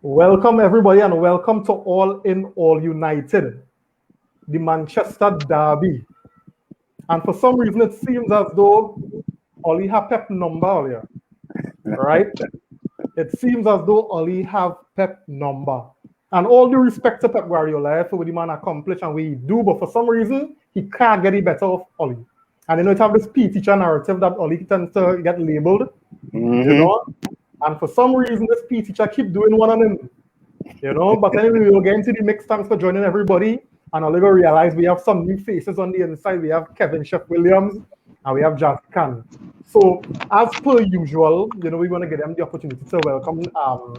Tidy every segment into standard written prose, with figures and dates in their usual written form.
Welcome everybody and welcome to All in All United, the Manchester Derby. And for some reason it seems as though Ollie have Pep number earlier, right? It seems as though Ollie have Pep number. And all due respect to Pep Guardiola for what the man accomplished and we do, but for some reason he can't get it better of Ollie. And you know, it have this P teacher narrative that Ollie tends to get labeled, you know. And for some reason this P teacher keep doing one on him. You know, but anyway, we'll get into the mix. Thanks for joining everybody. And I'll ever realize we have some new faces on the inside. We have Kevin Chef Williams and we have Jazz Khan. So as per usual, you know, we want to give them the opportunity to welcome,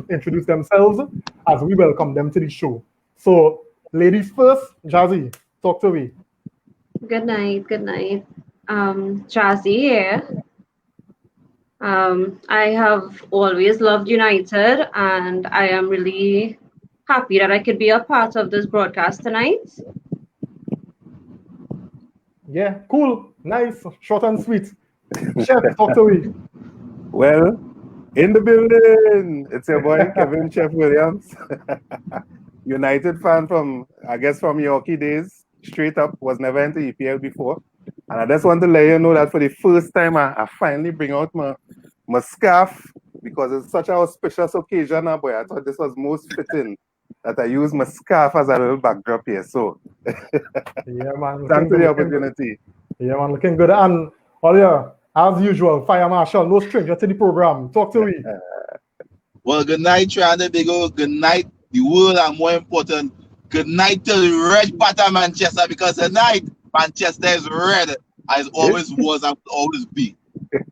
introduce themselves as we welcome them to the show. So ladies first, Jazzy, talk to me. Good night. Jazzy here. I have always loved United, and I am really happy that I could be a part of this broadcast tonight. Yeah, cool, nice, short and sweet. Chef, talk to me. Well, in the building, it's your boy Kevin Chef Williams, United fan from Yorkie days, straight up, was never into EPL before. And I just want to let you know that for the first time, I finally bring out my scarf because it's such an auspicious occasion now, boy. I thought this was most fitting that I use my scarf as a little backdrop here. So, yeah, man. Thanks for the opportunity. Yeah, man, looking good. And Olia, as usual, Fire Marshal, no stranger to the program. Talk to me. Well, good night, Tranda Bigo. Good night, the world, and more important, good night to the red part of Manchester, because tonight Manchester is red, as always was and will always be.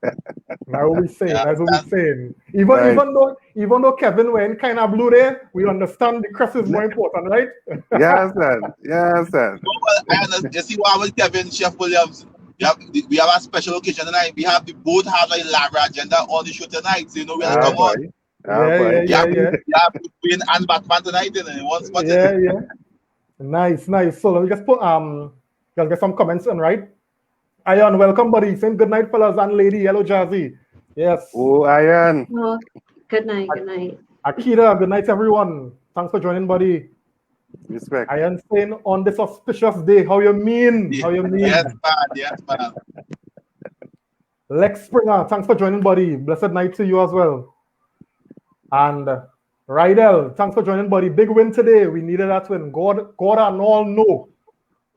That's what we saying. That's what we saying. Even though Kevin went kind of blue there, we understand the crest is more important, right? Yes, sir. You see what with Kevin Chef Williams? We have a special occasion tonight. We have the both have a elaborate agenda on the show tonight. So you know we have to come on. Yeah. You have Queen and Batman tonight in one spot. Yeah. Nice. So let me just put let's get some comments in, right? Ian, welcome, buddy. Saying good night, fellas and lady. Hello, Jazzy. Yes. Oh, Ian. Oh, good night. Akira, good night, everyone. Thanks for joining, buddy. Respect. Ian saying on this auspicious day. How you mean? Yes, man. Lex Springer, thanks for joining, buddy. Blessed night to you as well. And Rydell, thanks for joining, buddy. Big win today. We needed that win. God and all know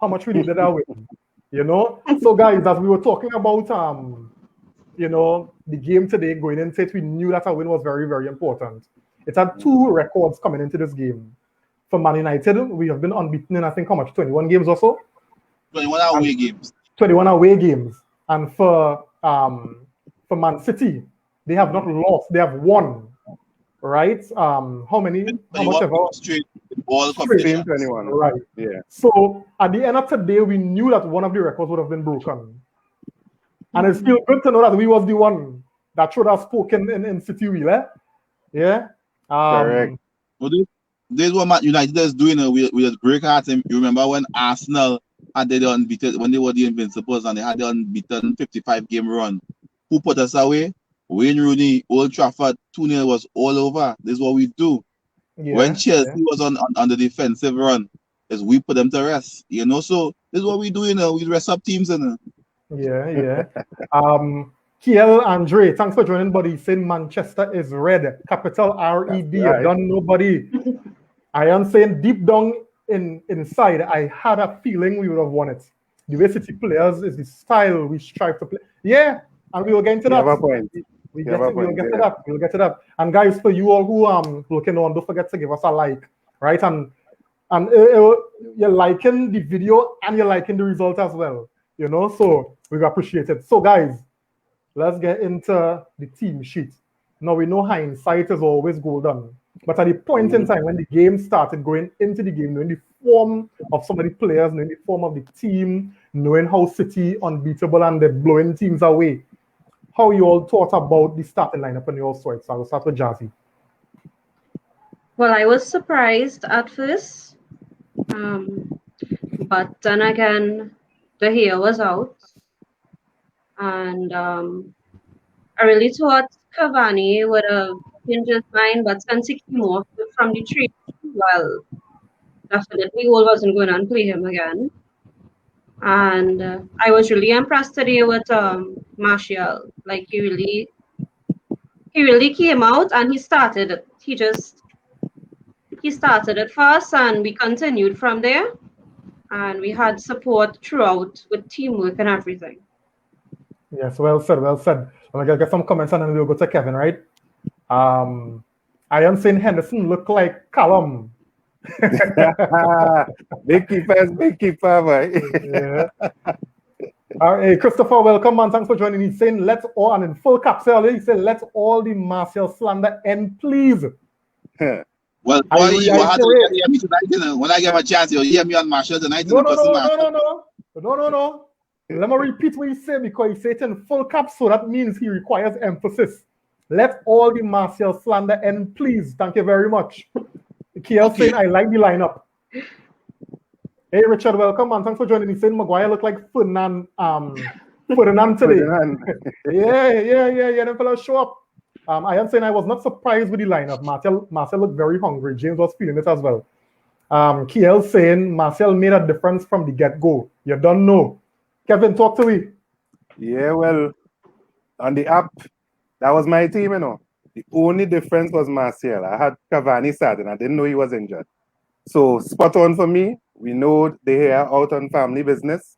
how much we needed that win. You know? So guys, as we were talking about you know, the game today going into it, we knew that a win was very, very important. It had two records coming into this game. For Man United, we have been unbeaten in I think how much? 21 games or so? 21 away games. 21 away games. And for Man City, they have not lost, they have won. Right? How many? How much ever? Straight all competitions. 21. Right. Yeah. So at the end of today, we knew that one of the records would have been broken. And it's still good to know that we was the one that should have spoken in City Wheel, eh? Yeah. Correct. Well, this is what Man United is doing with a great heart. You remember when Arsenal had the unbeaten, when they were the Invincibles and they had the unbeaten 55-game run. Who put us away? Wayne Rooney, Old Trafford, 2-0 was all over. This is what we do. Yeah, when Chelsea was on the defensive run, is we put them to rest. You know, so this is what we do, you know, we rest up teams in. Yeah. Kiel Andre, thanks for joining, buddy. Saying Manchester is red. Capital R-E-D. Right. Done nobody. I am saying deep down inside, I had a feeling we would have won it. The way City players is the style we strive to play. Yeah, and we will get into that. We'll get to that. And guys, for you all who looking on, don't forget to give us a like, right? And you're liking the video and you're liking the result as well. You know, so we appreciate it. So guys, let's get into the team sheet. Now we know hindsight is always golden, but at the point in time when the game started, going into the game, knowing the form of some of the players, knowing the form of the team, knowing how City unbeatable and they're blowing teams away, how you all thought about the starting lineup on your side? So I'll start with Jazzy. Well, I was surprised at first, but then again, De Gea was out, and I really thought Cavani would have changed his mind, but since he came off from the trade, well, definitely Goal wasn't going to play him again. And I was really impressed today with Martial. Like he really came out and he started it. He started it first, and we continued from there. And we had support throughout with teamwork and everything. Yes, well said, well said. I'm gonna get some comments and then we'll go to Kevin, right? I am saying Henderson look like Callum. Big keeper, boy. Yeah. All right, Christopher, welcome, man. Thanks for joining. He's saying, let's all, and in full caps earlier, he said, let's all the Martial slander end, please. Well, I boy, you have to reiterate- hear me tonight. You know, when I get a chance, you'll hear me on Marshall tonight. No. Let me repeat what he said, because he said it in full caps, so that means he requires emphasis. Let all the Martial slander end, please. Thank you very much. KL Okay. saying, I like the lineup. Hey, Richard, welcome, man. Thanks for joining. He's saying Maguire look like Ferdinand today. Yeah, them fellas show up. I am saying I was not surprised with the lineup. Marcel looked very hungry. James was feeling it as well. Kiel saying Marcel made a difference from the get-go. You don't know. Kevin, talk to me. Yeah, well, on the app, that was my team, you know. The only difference was Martial. I had Cavani starting. I didn't know he was injured. So spot on for me. We know they are out on family business.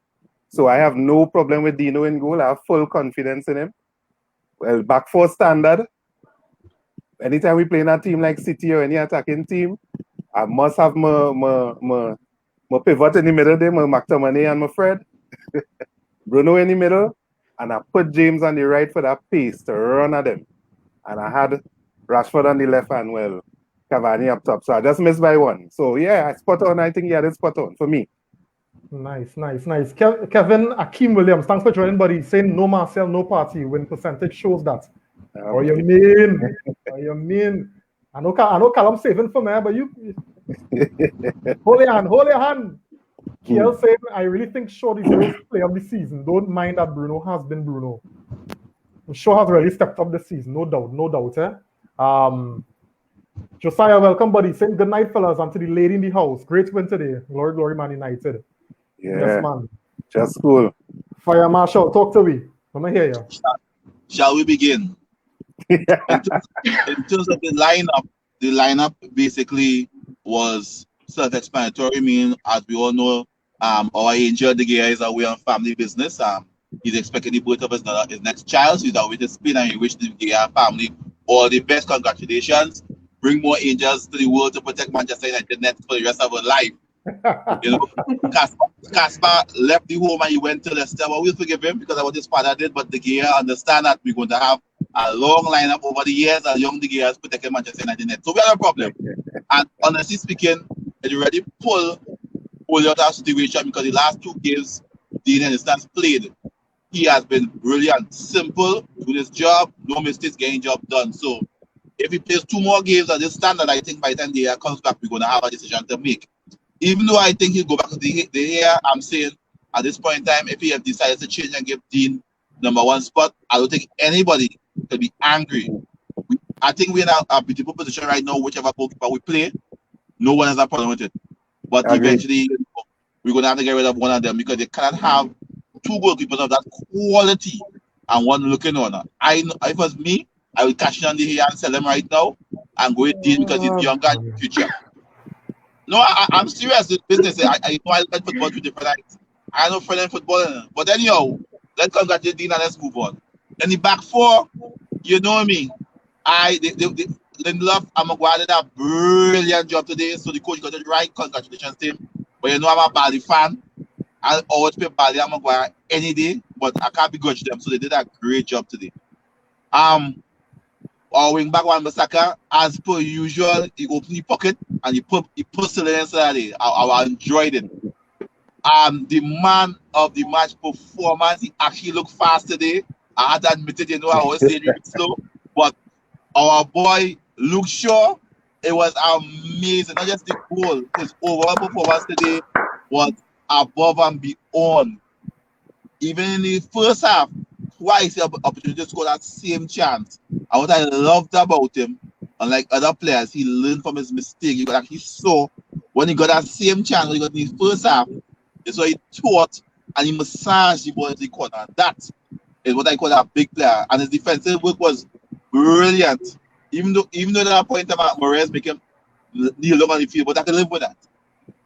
So I have no problem with Dino in goal. I have full confidence in him. Well, back four standard. Anytime we play in a team like City or any attacking team, I must have my pivot in the middle there, my McTominay and my Fred. Bruno in the middle. And I put James on the right for that pace to run at them. And I had Rashford on the left and, well, Cavani up top. So I just missed by one. So, yeah, spot on. I think he had it spot on for me. Nice. Kevin Akeem Williams, thanks for joining, buddy. Saying no Marcel, no party. Win percentage shows that. What you mean? I know Callum saving for me, but you hold your hand. Kiel saying, I really think Shaw deserves play of the season. Don't mind that Bruno has been Bruno. Shaw has really stepped up this season, no doubt. Josiah, welcome, buddy. Saying good night, fellas, and to the lady in the house. Great win today. Glory, Man United. Yeah. Yes, man. Just cool. Fire Marshal, talk to me. Let me hear you. Shall we begin? In terms of the lineup basically was self-explanatory. Meaning, as we all know, our angel De Gea is away on family business. He's expecting the birth of his next child, so he's away to Spain, and he wishes the De Gea family all the best. Congratulations. Bring more angels to the world to protect Manchester United net for the rest of our life. You know, Casper left the home and he went to Leicester. But we'll forgive him because of what his father did. But De Gea understand that we're going to have a long lineup over the years, and young De Gea has protected Manchester United net. So we have a problem. And honestly speaking, it already pulled out our situation because the last two games Dean Henderson played, he has been brilliant, simple, doing his job, no mistakes, getting job done. So if he plays two more games at this standard, I think by the time De Gea comes back, we're going to have a decision to make. Even though I think he'll go back to De Gea, I'm saying at this point in time, if he have decided to change and give Dean number one spot, I don't think anybody could be angry. I think we're in a beautiful position right now, whichever goalkeeper we play, no one has a problem with it. But eventually, we're going to have to get rid of one of them because they cannot have two goalkeepers of that quality and one looking on. If it was me, I would cash in on De Gea and sell him right now and go with Dean because he's younger in the future. No, I'm serious. This business. I know I look at football through different eyes. I know friend in football. But anyhow, let's congratulate Dean and let's move on. Then the back four, you know me. Lindelof and Maguire did a brilliant job today. So the coach got it right. Congratulations to him. But you know I'm a Bali fan. I'll always play Bali and Maguire any day. But I can't begrudge them. So they did a great job today. Our wing back Wan-Bissaka, as per usual, he opened the pocket and he put Silence inside it. I enjoyed it. The man of the match performance, he actually looked fast today. I had to admit it, I always say it slow. But our boy Luke Shaw, it was amazing. Not just the goal, his overall performance today was above and beyond. Even in the first half, twice the opportunity to score that same chance. And what I loved about him, Unlike other players, he learned from his mistake. You could actually saw when he got that same chance when he got in his first half, that's why he taught and he massaged the ball into the corner. That is what I call a big player. And his defensive work was brilliant. Even though at that point Moraes make him kneel down on the field, but I can live with that.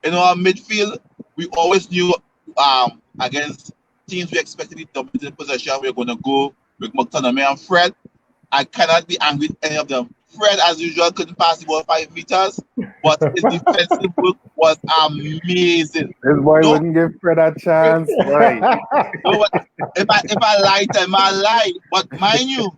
In our midfield, we always knew against teams we expected to dominate possession, we're going to go with McTominay and Fred. I cannot be angry with any of them. Fred, as usual, couldn't pass the ball 5 meters, but his defensive work was amazing. This boy wouldn't give Fred a chance. Boy. No, if I lie, tell me I lie. But mind you,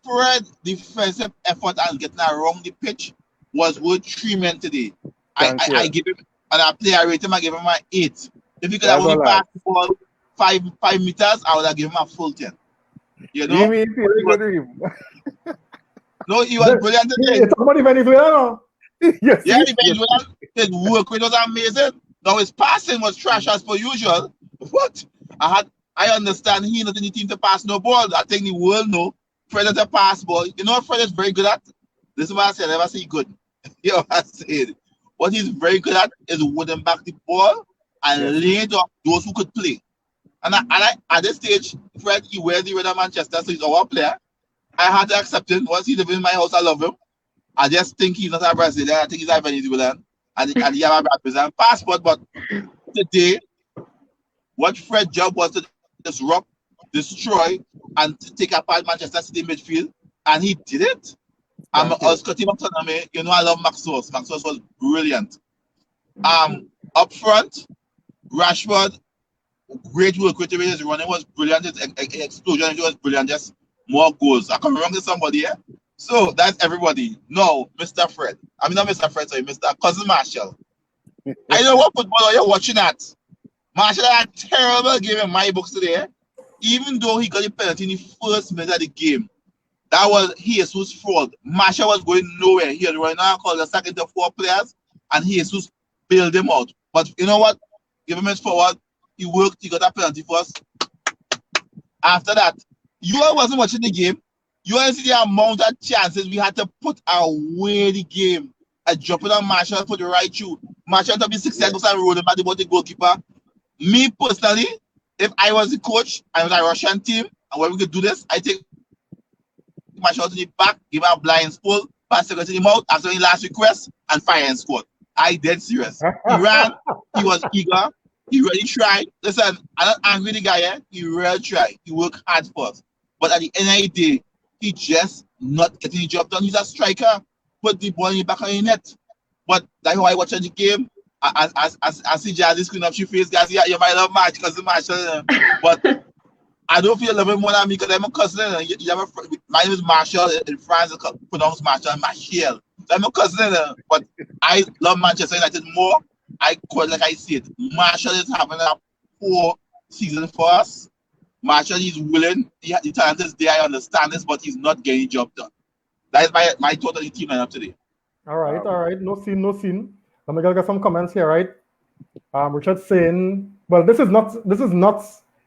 Fred's defensive effort and getting around the pitch was worth 3 men today. I give him, and I play, I rate him, I give him an 8. If he could have only passed the ball 5 meters, I would have given him a full 10. You know? No, he was brilliant today. You're talking about Venezuela? Yes. Yeah, Venezuela, his work rate was amazing. Now his passing was trash as per usual. What? I understand he not in the team to pass no ball. I think the world know Fred is a pass ball. You know what Fred is very good at? This is what I said. I never say good. You know what I said? What he's very good at is winning back the ball and laying to those who could play. And I at this stage, Fred, he wears the red of Manchester, so he's our player. I had to accept him. Once he lives in my house, I love him. I just think he's not a Brazilian. I think he's a Venezuelan. And he have a Brazilian passport. But today, what Fred's job was to disrupt, destroy, and take apart Manchester City midfield. And he did it. I was cutting up tournament. You know, I love Maxwell. Maxwell was brilliant. Up front, Rashford, great work. His running was brilliant. His explosion was brilliant. Just more goals. I come wrong to somebody here. So that's everybody. No, Mr. Fred. I mean, not Mr. Fred, sorry, Mr. Cousin Marshall. I know what football are you watching at. Marshall had a terrible game in my books today. Even though he got the penalty in the first minute of the game, that was Jesus' fault. Marshall was going nowhere. He had right now called the second to 4 players, and Jesus bailed him out. But you know what? Give him his forward. He worked. He got a penalty for us. After that, you all wasn't watching the game. You all see the amount of chances we had to put away the game. I drop it on Marshall for the right through. Marshall to be 6 seconds and rolling back the goalkeeper. Me personally, if I was the coach, I was a Russian team, and when we could do this, I take Marshall to the back, give him a blind pull, pass it to him out after the last request, and fire and score. I dead serious. He ran, he was eager, he really tried. Listen, I'm not angry with the guy, eh? He really tried. He worked hard for us. But at the end of the day, he just not getting the job done. He's a striker. Put the ball in the back of the net. But that's how I watch the game. I see Jazzy screen up your face, guys. Yeah, you might love March because Marshall. But I don't feel love him more than me because I'm a cousin. My name is Marshall. In France, it's pronounced Marshall. Marshall. So I'm a cousin. But I love Manchester United more. I call it like I said. Marshall is having a poor season for us. Marshall is willing. The talent is there. I understand this, but he's not getting the job done. That is my total team lineup today. All right. No scene. Let me get some comments here, right? Richard saying, well, this is not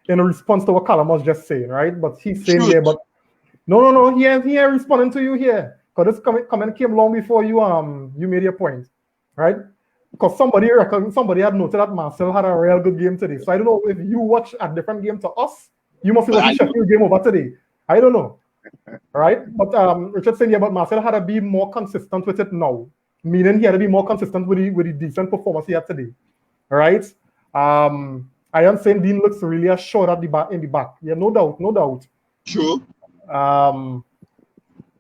in response to what Callum was just saying, right? But he's saying here, but no, he ain't responding to you here. Because this comment came long before you made your point, right? Because somebody had noted that Marcel had a real good game today. So I don't know if you watch a different game to us. You must be watching Sheffield game over today. I don't know. All right. But Richard saying, yeah, but Marcel had to be more consistent with it now. Meaning he had to be more consistent with the decent performance he had today. All right. I am saying Dean looks really assured at in the back. Yeah, no doubt. True.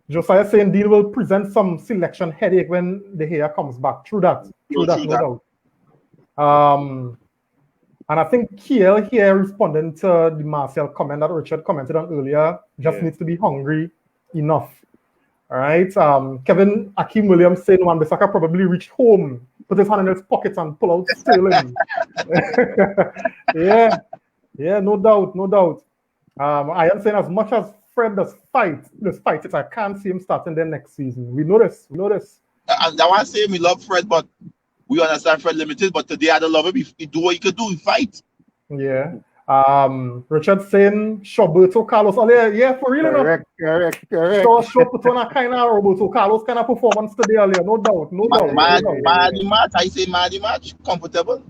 Josiah saying Dean will present some selection headache when the hair comes back. True that, no doubt. And I think Kiel here responding to the Marcel comment that Richard commented on earlier, just needs to be hungry enough. All right. Kevin Akeem Williams saying Wan-Bissaka probably reached home, put his hand in his pockets and pull out Sterling. Yeah, no doubt. I am saying as much as Fred does fight, I can't see him starting there next season. We know this. And I want to say we love Fred, but we understand Fred limited. But today I don't love him. He do what he could do. He fight. Yeah. Richard saying Roberto Carlos earlier. Yeah, for real enough. Correct. Show put on a kind of Roberto Carlos kind of performance today earlier. No doubt. Mad match. I say mad match. Comfortable.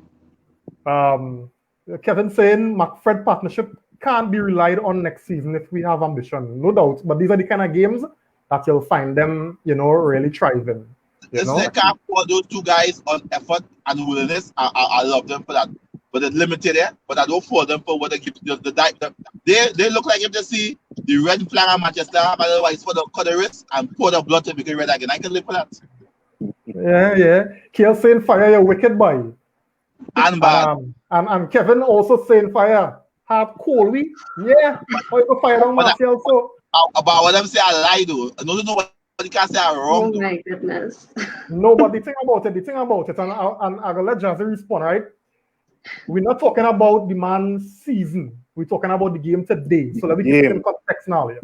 Kevin saying McFred partnership can't be relied on next season if we have ambition. No doubt. But these are the kind of games that you'll find them, really thriving. It's like for those two guys on effort and willingness. I love them for that. But it's limited there. But I don't for them for what they give they look like if they see the red flag of Manchester, otherwise for the cut the wrist and pour the blood to make it red again. I can live for that. Yeah. Kiel saying fire your wicked boy. And bad. And Kevin also saying fire. Have Colby. Yeah. How you go fire on Martial so? About what I'm saying, I lie though. Nobody can say I'm wrong. Oh my goodness. No, but the thing about it, and I'm gonna let Jazzy respond, right? We're not talking about the man's season. We're talking about the game today. So let me keep it in context now. Yeah.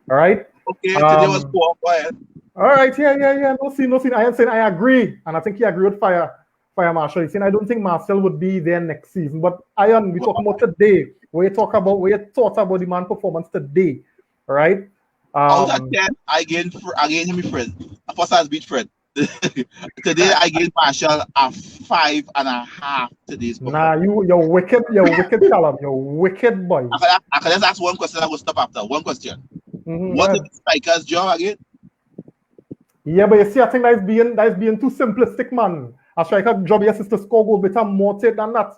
All right. Okay. Today was poor. Go ahead. All right. Yeah. No scene. I am saying I agree, and I think he agreed with Fire Marshall. He's saying I don't think Marcel would be there next season. But Ian, we're talking about today. We thought about the man performance today. All right. Out of 10, I gained him a friend. First I beat Fred. Today I gave Marshall a 5.5 today's performance. Nah, you're wicked, Callum. You're wicked boy. I can just ask one question. I will stop after one question. What is the striker's job again? Yeah, but you see, I think that's being too simplistic, man. A striker's job is to score goals better more than that.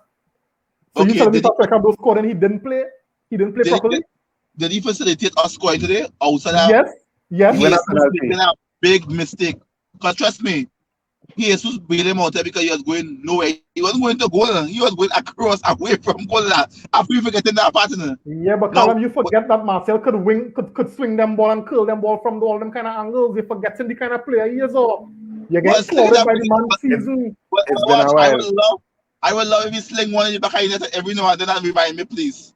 So you tell me that striker those scored and he didn't play properly. Did he facilitate us scoring today outside? Yes. Yes, a big mistake. Because trust me, Jesus bailed him out there because he was going nowhere. He wasn't going to goal. He was going across away from goal. After you forgetting that partner. Yeah, but Callum, you forget that Marcel could swing them ball and curl them ball from all them kind of angles. You're forgetting the kind of player he is. You get slaughtered by the man season. It's been a while. I would love if he sling one in the back of your net every now and then and remind me, please.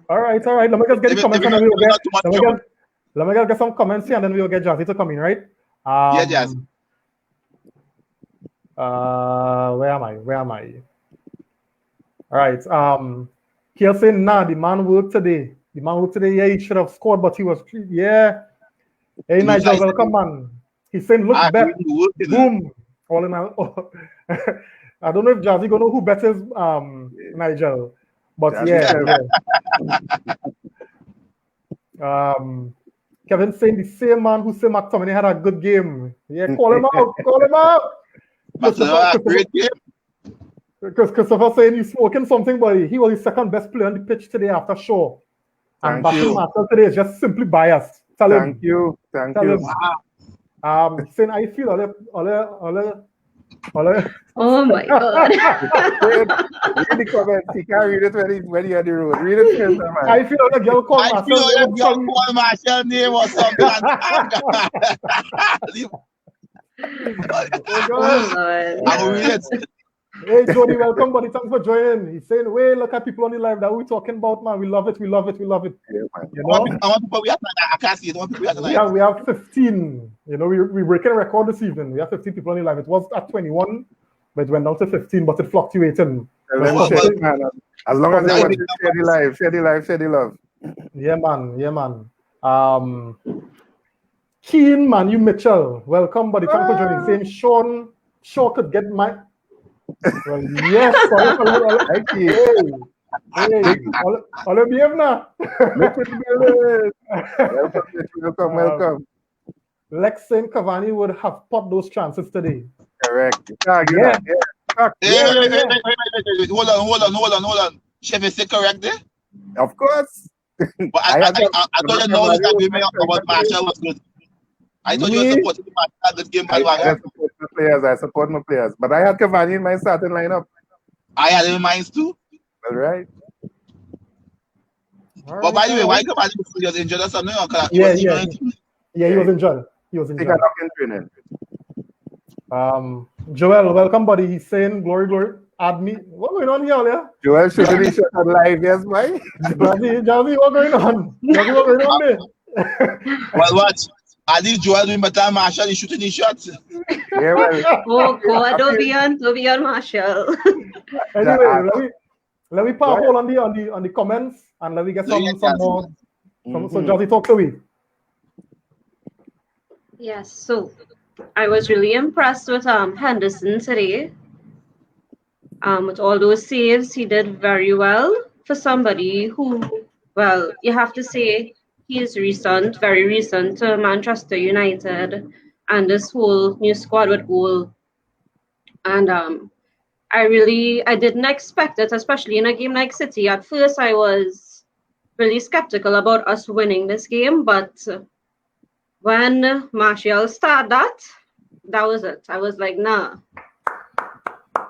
All right. Let me just get the comments and then let me get some comments here and then we'll get Jazzy to come in, right? Yeah, Jazzy. Where am I? All right. Kiel saying, nah, the man worked today. Yeah, he should have scored, but he was, yeah. Hey, Nigel, welcome, man. He's saying, look back. Boom. All in all. I don't know if Jazzy gonna know who bet is Nigel. But yeah. Kevin saying the same man who said McTominay had a good game. Yeah, call him out. Great game. Because Christopher saying he's smoking something, but he was the second best player on the pitch today after Shaw. And Basil Marcel today is just simply biased. Thank you. Saying I feel all Oh my God. Read the comments. He can't read it when you're on the road. Read it first, man. I feel like a girl called Marcel name or something. I will read it. Hey, Jody, welcome, buddy. Thanks for joining. He's saying, "Wait, look at people on the live that we're talking about, man. We love it. Yeah, You know? I can't see it. We have 15. You know, we're breaking a record this evening. We have 15 people on the live. It was at 21, but it went down to 15, but it fluctuated. As long as they want to share the love. Yeah, man. Keen, man, you Mitchell. Welcome, buddy. Thanks for joining. Saying Sean could get my... Well, yes, thank you. Hey, all of you now. Welcome. Lex saying Cavani would have pot those chances today. Correct. Yeah. Hold on. Chef, is it correct there? Of course. But I thought you know that agreement about Marshall was good. I thought you were supporting Marshall this game. I support my players. But I had Cavani in my starting lineup. I had him in mine too. All right. But by the way, why Cavani was injured or something? Yeah, he was injured. Take a knock in training. Joel, welcome, buddy. He's saying, glory, add me. What's going on here, yeah? Joel shooting his shot on live, yes, boy. Jazzy, what's going on? There? Well, watch. At least Joel doing better than Marshall. He's shooting his shots. Yeah, well. Oh God, don't be on Marshall. Anyway, Let me put a hold on the comments and let me get some more. So Jazzy, talk to me. Yes, so I was really impressed with Henderson today. With all those saves, he did very well for somebody who, well, you have to say he is recent, very recent to Manchester United and this whole new squad with goal. And I didn't expect it, especially in a game like City. At first, I was really skeptical about us winning this game, but when Martial started that was it. I was like, nah,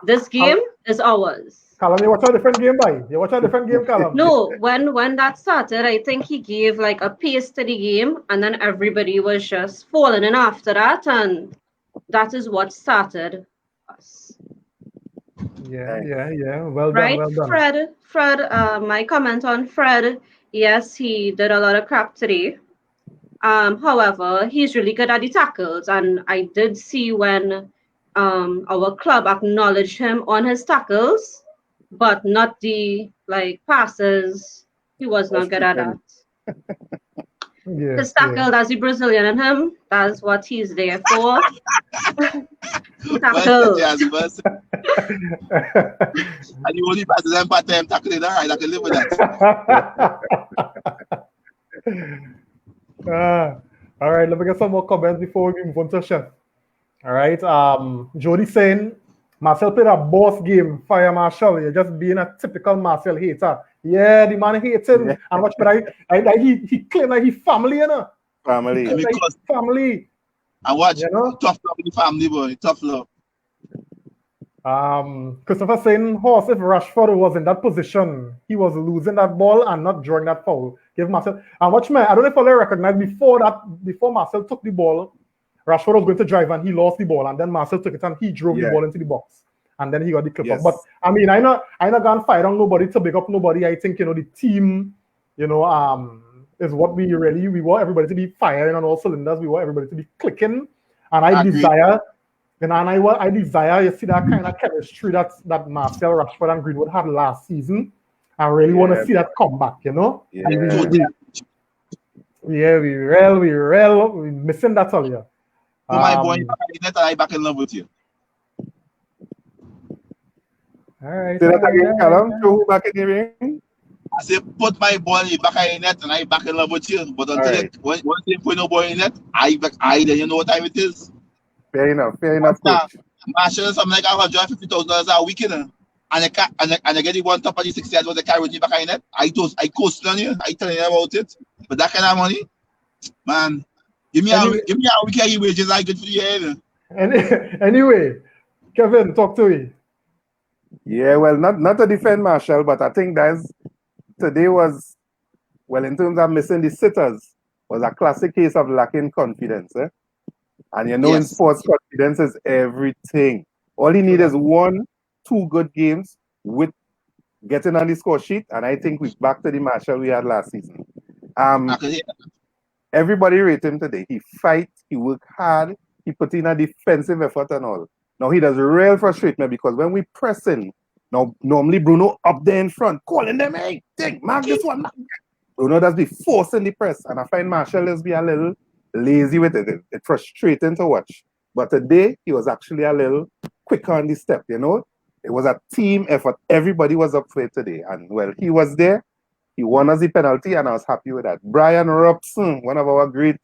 this game is ours. Callum, you watch a different game, boy. You watch a different game, Callum. No, when that started, I think he gave like a pace to the game, and then everybody was just falling in after that, and that is what started us. Yeah. Well done, Right, well done. Fred. My comment on Fred. Yes, he did a lot of crap today. However, he's really good at the tackles, and I did see when our club acknowledged him on his tackles, but not the passes. He was not good at that. His tackle, that's the Brazilian in him. That's what he's there for. Tackle. And you only pass them part time tackling, all right, I can live with that. All right, let me get some more comments before we move on to Chef. All right, Jody saying, Marcel played a boss game, Fire Marshall. You're just being a typical Marcel hater. Yeah, the man hates him. Yeah. And watch, but he claimed like he family, you know. Family. And watch, you know? Tough love in the family, boy. Tough love. Christopher saying, Horse, if Rashford was in that position, he was losing that ball and not drawing that foul. Give Marcel. And watch, man, I don't know if I recognize before Marcel took the ball, Rashford was going to drive and he lost the ball, and then Marcel took it and he drove the ball into the box, and then he got the clip up. But I mean, I not gonna fight on nobody to big up nobody. I think, you know, the team, you know, is what we want everybody to be firing on all cylinders. We want everybody to be clicking, and I desire, you know, and I desire you see that kind of chemistry that Marcel, Rashford, and Greenwood had last season. I really want to see that come back, you know. We missing that all year. My boy, I back in love with you. All right. Say that again, Callum. Throw back in the ring. I say, put my ball in the back of the net and I back in love with you. But until once they put no ball in net, then you know what time it is. Fair enough, Marshall, something like $150,000 a week, you know. And I get the one top of the 60 was the carry with the back of the net. I coast on you. I tell you about it. But that kind of money, man. Give me a weekly wages. I good for you. Anyway, Kevin, talk to me. Yeah, well, not to defend Marshall, but I think today was, well, in terms of missing the sitters, was a classic case of lacking confidence. And you know, in sports, confidence is everything. All you need is 1-2 good games with getting on the score sheet, and I think we're back to the Marshall we had last season. Everybody rate him today. He fight, he work hard, he put in a defensive effort and all. Now he does real frustrate me because when we press in, now normally Bruno up there in front, calling them, hey, mark this one. Bruno does the force in the press, and I find Marshall is be a little lazy with it. It's frustrating to watch. But today he was actually a little quicker on the step, you know. It was a team effort. Everybody was up for it today. And well, he was there. He won us the penalty, and I was happy with that. Brian Robson, one of our great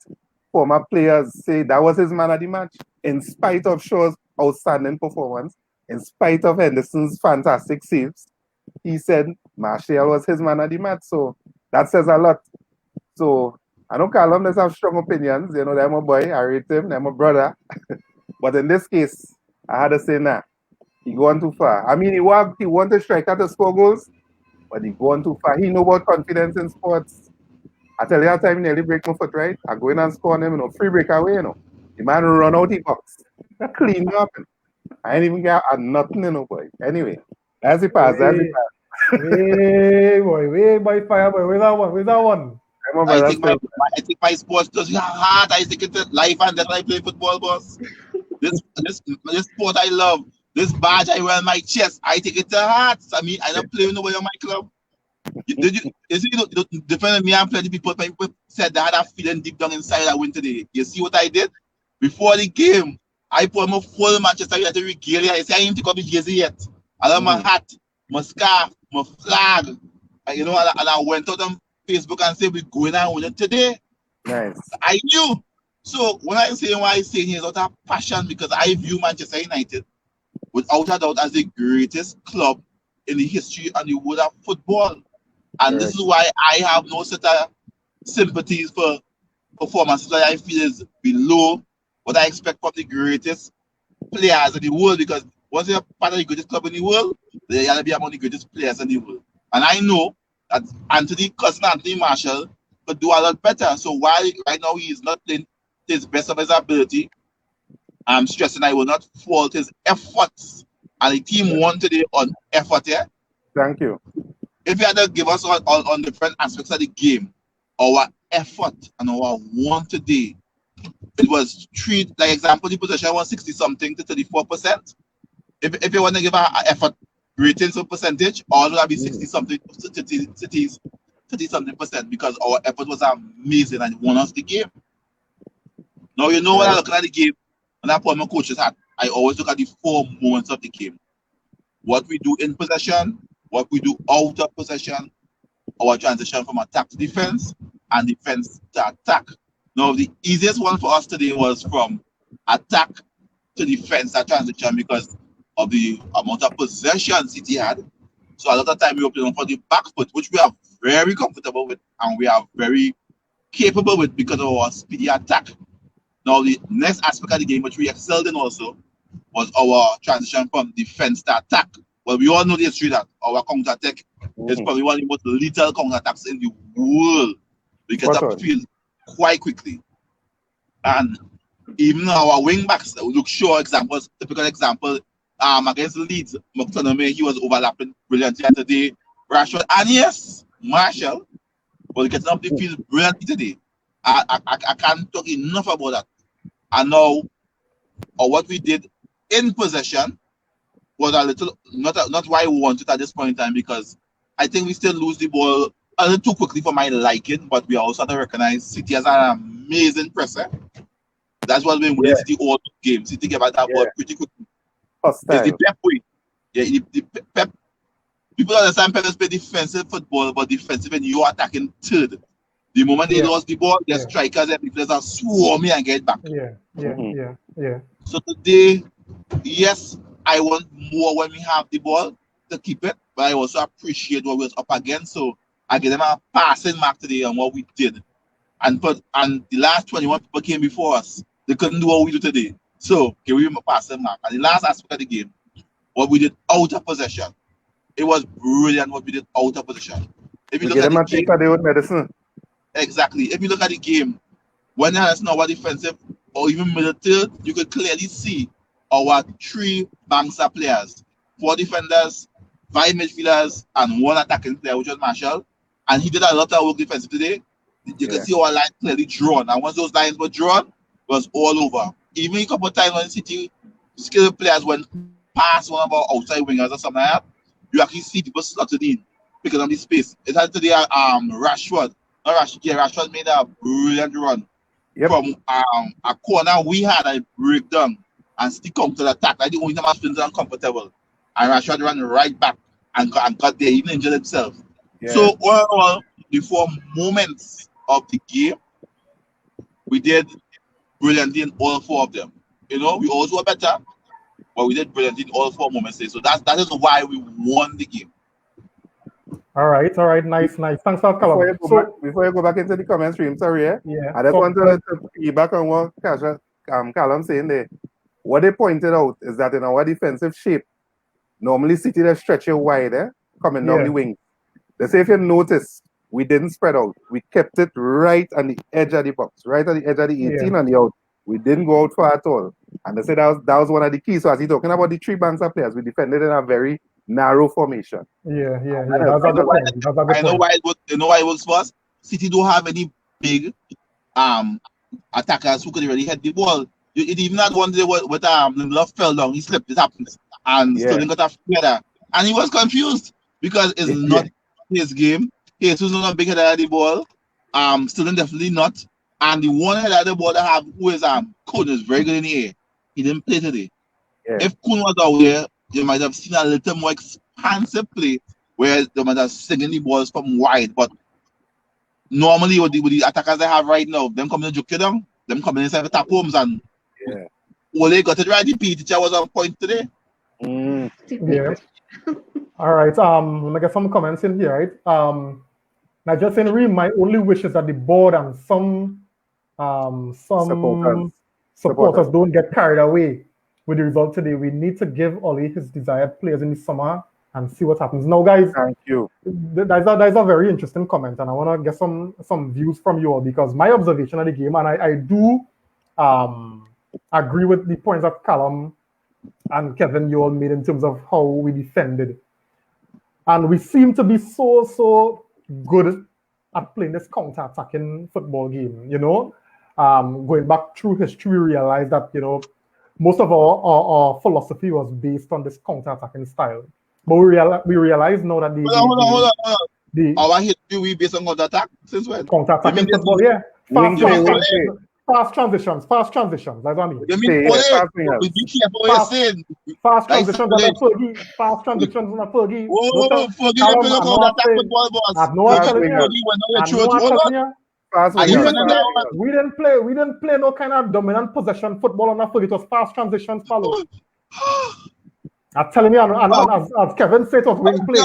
former players, say that was his man of the match. In spite of Shaw's outstanding performance, in spite of Henderson's fantastic saves, he said Martial was his man of the match. So that says a lot. So I know Callum does have strong opinions. You know, they're my boy. I rate him. They're my brother. But in this case, I had to say, nah, he gone too far. I mean, he want to strike out to score goals, but he gone too far. He know about confidence in sports. I tell you that time he nearly break my foot, right? I go in and score on him, you know, free breakaway, you know. The man run out the box. Clean up. I ain't even got nothing, you know, boy. Anyway, that's the pass. Hey, boy, fire, boy. Where's that one? I think my sports does hard. I think it's life and death. I play football, boss. This sport I love. This badge I wear on my chest, I take it to heart. I mean, I don't play with nobody on my club. Depending me and plenty people said they had a feeling deep down inside I win today. You see what I did? Before the game, I put my full Manchester United regalia. I say I ain't take off the jersey yet. I have my hat, my scarf, my flag. And I went out on Facebook and said we're going and win it today. Nice. I knew. So when I say what I say here is out of passion because I view Manchester United without a doubt as the greatest club in the history and the world of football. And this is why I have no sort of sympathies for performances that I feel is below what I expect from the greatest players in the world. Because once you're part of the greatest club in the world, they gotta be among the greatest players in the world. And I know that cousin Anthony Marshall could do a lot better. So while right now he is not playing to his best of his ability, I'm stressing I will not fault his efforts. And the team won today on effort here. Thank you. If you had to give us on different aspects of the game, our effort and our want today, it was like example, the possession was 60-something to 34%. If you want to give an effort rating some percentage, all would be 60-something to 30-something percent because our effort was amazing and won us the game. Now, when I look at the game, and I put my coach's hat, I always look at the 4 moments of the game. What we do in possession, what we do out of possession, our transition from attack to defense, and defense to attack. Now, the easiest one for us today was from attack to defense, that transition, because of the amount of possession City had. So a lot of time we were playing for the back foot, which we are very comfortable with, and we are very capable with because of our speedy attack. Now, the next aspect of the game, which we excelled in also, was our transition from defense to attack. Well, we all know the history that our counter-attack is probably one of the most lethal counter-attacks in the world. We get up the field quite quickly. And even our wing-backs, look sure examples, typical example, against Leeds, McTominay, he was overlapping brilliantly today. Rashford, and yes, Marshall was getting up the field brilliantly today. I can't talk enough about that. And now, what we did in possession was a little, not why we wanted at this point in time, because I think we still lose the ball a little too quickly for my liking, but we also have to recognize City has an amazing presser. That's what we win City all game. City get back that ball pretty quickly. It's the Pep way. Yeah, the Pep. People understand Pep play defensive football, but defensive when you are attacking third. The moment they lost the ball, their strikers and the players are swarming and get back. Yeah. So today, yes, I want more when we have the ball to keep it, but I also appreciate what we was up against. So I give them a passing mark today on what we did. And the last 21 people came before us. They couldn't do what we do today. So give them a passing mark. And the last aspect of the game, what we did out of possession. It was brilliant what we did out of possession. If you look at the game, medicine. Exactly. If you look at the game, when there's now our defensive or even middle third, you could clearly see our 3 banks of players, 4 defenders, 5 midfielders, and 1 attacking player, which was Marshall. And he did a lot of work defensive today. You can see our line clearly drawn. And once those lines were drawn, it was all over. Even a couple of times when City skilled players went past one of our outside wingers or something like that, you actually see people slotted in because of the space. It had today Rashford. Rashford made a brilliant run from a corner we had a breakdown and still come to the attack. I think only time I was uncomfortable. And Rashford ran right back and got there, even injured himself. Yeah. So overall, the 4 moments of the game, we did brilliantly in all 4 of them. We also were better, but we did brilliantly in all 4 moments. So that is why we won the game. All right, nice. Thanks for Callum. Before you go back into the comment stream, sorry, I just want to piggyback on what Callum saying there. What they pointed out is that in our defensive shape, normally City they stretch it wide, coming down the wing. They say if you notice, we didn't spread out. We kept it right on the edge of the box, right on the edge of the 18 and the out. We didn't go out far at all. And they said that was one of the keys. So as he's talking about the 3 banks of players, we defended in a very narrow formation. Yeah. That's a good point. I know why it works for us. City don't have any big attackers who could really hit the ball. It even had one day with Love fell down, he slipped, it happens. and Yeah. Sterling got a header. And he was confused because it's not his game. Jesus not a big header at the ball. Sterling definitely not. And the one header at the ball that have who is Kun is very good in the air. He didn't play today. Yeah. If Kun was out there, you might have seen a little more expansive play where they might have singing the balls from wide. But normally with the attackers they have right now, them coming to juke you down, them coming inside the tap homes, and Ole got it right. The PE teacher was on point today. Yeah. All right. Let me get some comments in here, right? Now just in real, my only wish is that the board and some supporters don't get carried away with the result today. We need to give Ole his desired players in the summer and see what happens. Now, guys, thank you. That's a very interesting comment, and I want to get some views from you all, because my observation of the game, and I do agree with the points that Callum and Kevin you all made in terms of how we defended, and we seem to be so good at playing this counter-attacking football game. You know, going back through history, we realized that most of our philosophy was based on this counter-attacking style. But we realize now that Hold on. Our history we based on counter-attack since when? Counter-attacking football, yeah. Fast transitions. That's what I mean. You mean we be careful what you're saying. Fast transitions on a Fergie. Fast transitions on a Fergie. Fergie don't play no counter-attack football, boss. I've no idea. We didn't play no kind of dominant possession football on a Fergie. It was fast transitions, follow. I'm telling you, and as Kevin said, it was wing play.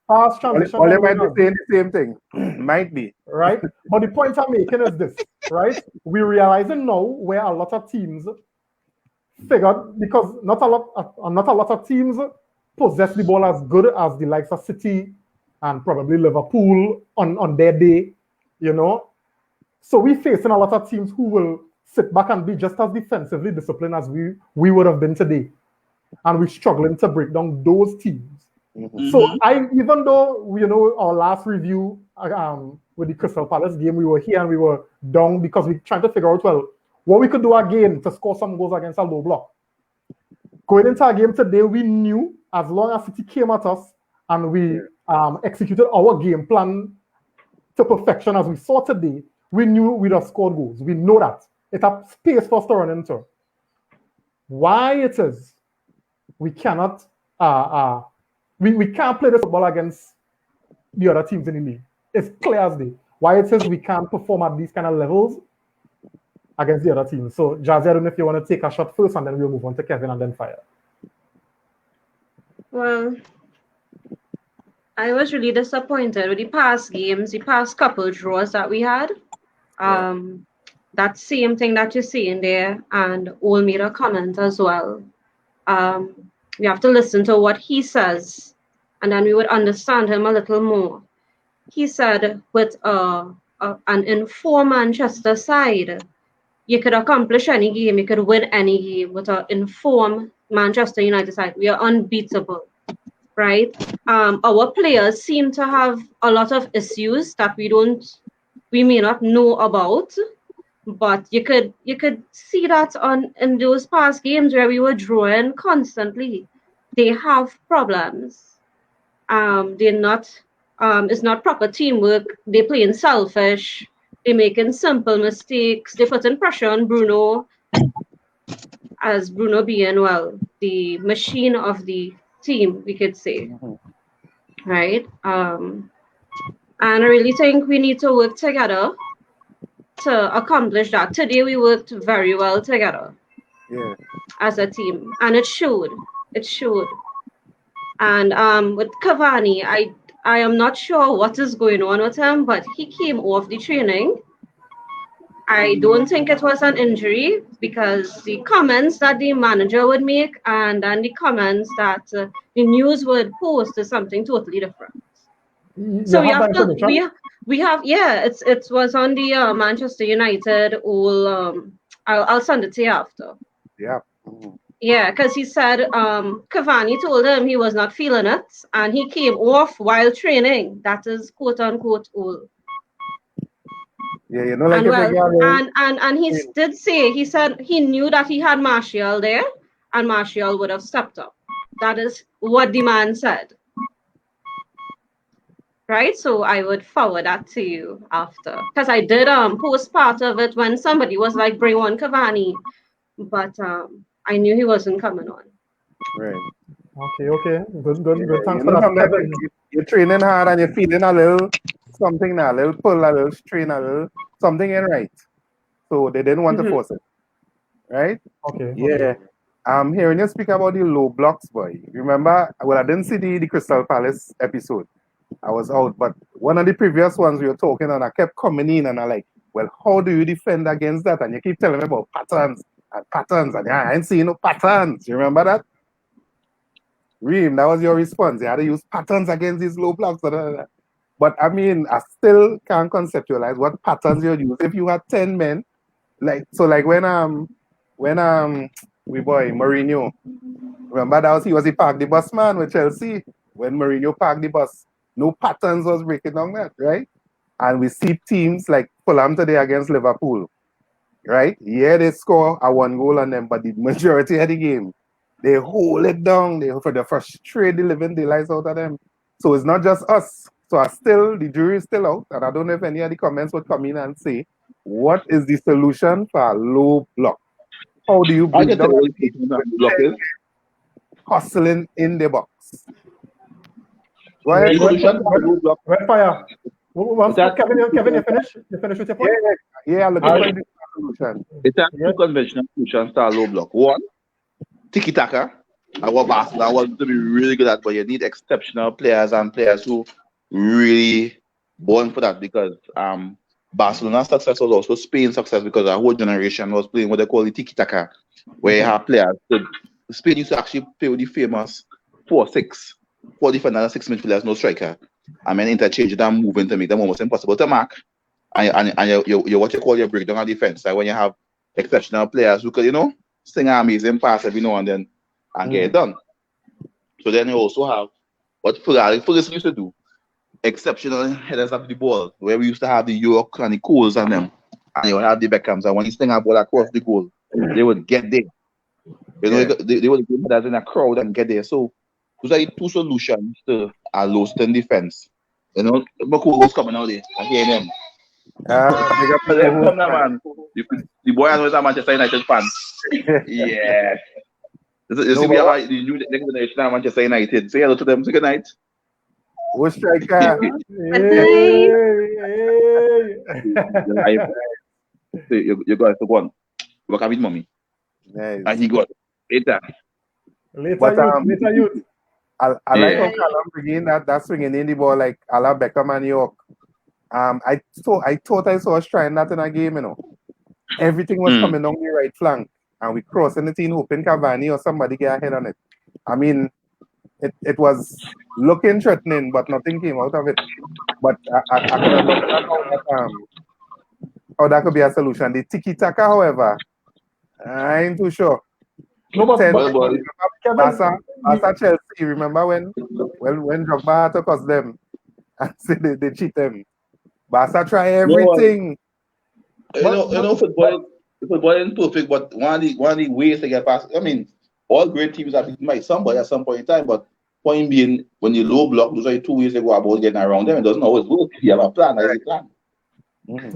Fast transitions. Ole might be saying the same thing. Might be. Right? But the point I'm making is this, right? We're realizing now where a lot of teams figured, because not a lot of teams possess the ball as good as the likes of City and probably Liverpool on their day, So we're facing a lot of teams who will sit back and be just as defensively disciplined as we would have been today. And we're struggling to break down those teams. Mm-hmm. So even though, our last review with the Crystal Palace game, we were here and we were down because we're trying to figure out, what we could do again to score some goals against a low block. Going into our game today, we knew as long as City came at us and we executed our game plan to perfection as we saw today, we knew we'd have scored goals. We know that. It has space for us to run into. Why it is we cannot we can't play this football against the other teams in the league. It's clear as day. Why it is we can't perform at these kind of levels against the other teams. So Jazzy, I don't know if you want to take a shot first and then we'll move on to Kevin and then Fire. Well, I was really disappointed with the past games, the past couple draws that we had. That same thing that you're saying there, and Ole made a comment as well. We have to listen to what he says, and then we would understand him a little more. He said with an informed Manchester side, you could accomplish any game, you could win any game with an informed Manchester United side. We are unbeatable, right? Our players seem to have a lot of issues that we may not know about. But you could see that in those past games where we were drawing constantly. They have problems. They're not. It's not proper teamwork. They're playing selfish. They're making simple mistakes. They're putting pressure on Bruno, as Bruno being the machine of the team, we could say, right? And I really think we need to work together to accomplish that. Today we worked very well together as a team, and it showed. And with Cavani, I am not sure what is going on with him, but he came off the training. I don't think it was an injury, because the comments that the manager would make and then the comments that the news would post is something totally different. So we have it was on the Manchester United I'll send it to you after. Yeah, because he said Cavani told him he was not feeling it and he came off while training. That is quote unquote all. Yeah, and he did say, he said he knew that he had Martial there and Martial would have stepped up. That is what the man said. Right? So I would forward that to you after. Because I did post part of it when somebody was like, bring on Cavani. But I knew he wasn't coming on. Right. Okay. Good. Thanks You for know, that, sometimes Kevin. you're training hard and you're feeling a little something now, a little pull, a little strain, a little something ain't right. So they didn't want to force it. Right? Okay. Yeah. I'm hearing you speak about the low blocks, boy. Remember, well, I didn't see the Crystal Palace episode. I was out, but one of the previous ones we were talking and I kept coming in and I like, well, how do you defend against that? And you keep telling me about patterns and I ain't seeing no patterns. You remember that? Reem, that was your response. You had to use patterns against these low blocks. But I mean, I still can't conceptualize what patterns you'd use. If you had 10 men, like when we boy Mourinho, remember that he was the park the bus man with Chelsea. When Mourinho parked the bus, no patterns was breaking down that, right? And we see teams like Fulham today against Liverpool, right? Yeah, they score a 1 goal on them, but the majority of the game, they hold it down. They frustrate the living daylights out of them. So it's not just us. So the jury is still out, and I don't know if any of the comments would come in and say, what is the solution for a low block? How do you I break can down tell you what the block is. hustling in the box? Go Yeah, ahead. The solution for the low block. Red fire. Kevin, you finish? You finish with your point? Yeah, looking for the solution. It's a Yeah. two conventional solutions to a low block. One, tiki taka. I want Barcelona want to be really good at, but you need exceptional players and players who really born for that because Barcelona's success was also Spain's success because our whole generation was playing what they call the tiki taka, where you have players. Spain used to actually play with the famous 4-6, 4 defenders, 6 midfielders, no striker. And then interchange them moving to make them almost impossible to mark. And you what you call your breakdown of defense. Like when you have exceptional players who could, sing an amazing pass every now and then and get it done. So then you also have what Ferguson used to do. Exceptional headers of the ball, where we used to have the York and the Coles and them. And you would have the Beckhams. And when you sling a ball across the goal, they would get there. They would get headers in a crowd and get there. So those are the two solutions to a low-stand defense. Baku was coming out there. I hear them. Big up But then come now, man. The boy I know is a Manchester United fan. Yeah. You see, we have the new next generation of Manchester United. Say hello to them. Say good night. Who striker? You got to go on. Work with mommy. Nice. And he got later. Later youth. I like how Callum bringing that swinging in the ball like a la Beckham and York. I thought I saw us trying that in a game, Everything was coming down the right flank, and we crossing the team, hoping Cavani or somebody get ahead on it. I mean, it was looking threatening, but nothing came out of it. But I could understand how that could be a solution. The tiki taka, however, I ain't too sure. No, but Barca Chelsea. Remember when Drogba had to cost them and say they cheat them. Barca try everything. Football isn't perfect, but one of the ways to get past. I mean, all great teams are beaten by somebody at some point in time. But point being, when you low block, those are the 2 ways they go about getting around them. It doesn't always work. You have a plan. That's the plan.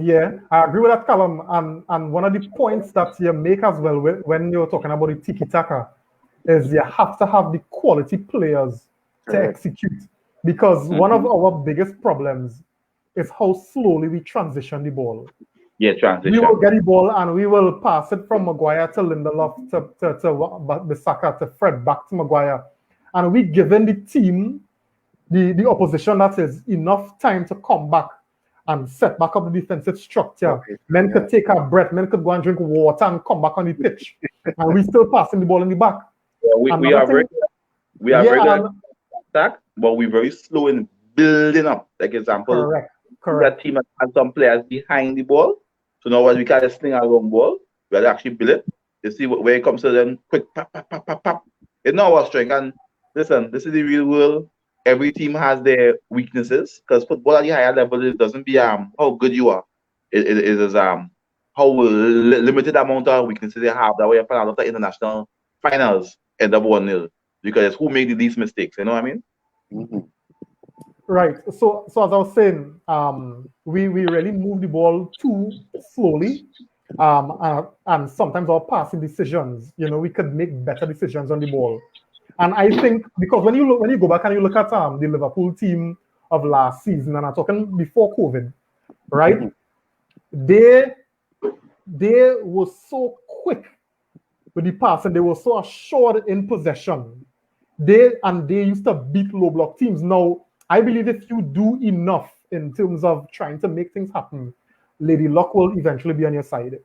Yeah, I agree with that, Callum. And one of the points that you make as well when you're talking about the tiki-taka is you have to have the quality players to execute. Because one of our biggest problems is how slowly we transition the ball. Yeah, transition. We will get the ball and we will pass it from Maguire to Lindelof to Bissaka to Fred back to Maguire. And we given the team, the opposition, that is enough time to come back and set back up the defensive structure. Men could take a breath, men could go and drink water and come back on the pitch. And we still passing the ball in the back. Yeah, we are very good attack, but we're very slow in building up. Like example, correct. That team has some players behind the ball. So now when we can't just sling a long ball, we have to actually build it. You see where it comes to them quick pop. It's not our strength. And listen, this is the real world. Every team has their weaknesses because football at the higher level it doesn't be how good you are. It is how limited amount of weaknesses they have. That way you find a lot of international finals end up 1-0 because it's who made the least mistakes. You know what I mean? Mm-hmm. Right. So as I was saying, we really move the ball too slowly, and sometimes our passing decisions, we could make better decisions on the ball. And I think because when you go back and you look at the Liverpool team of last season, and I'm talking before COVID, right? They were so quick with the pass and they were so assured in possession. They used to beat low block teams. Now, I believe if you do enough in terms of trying to make things happen, Lady Luck will eventually be on your side.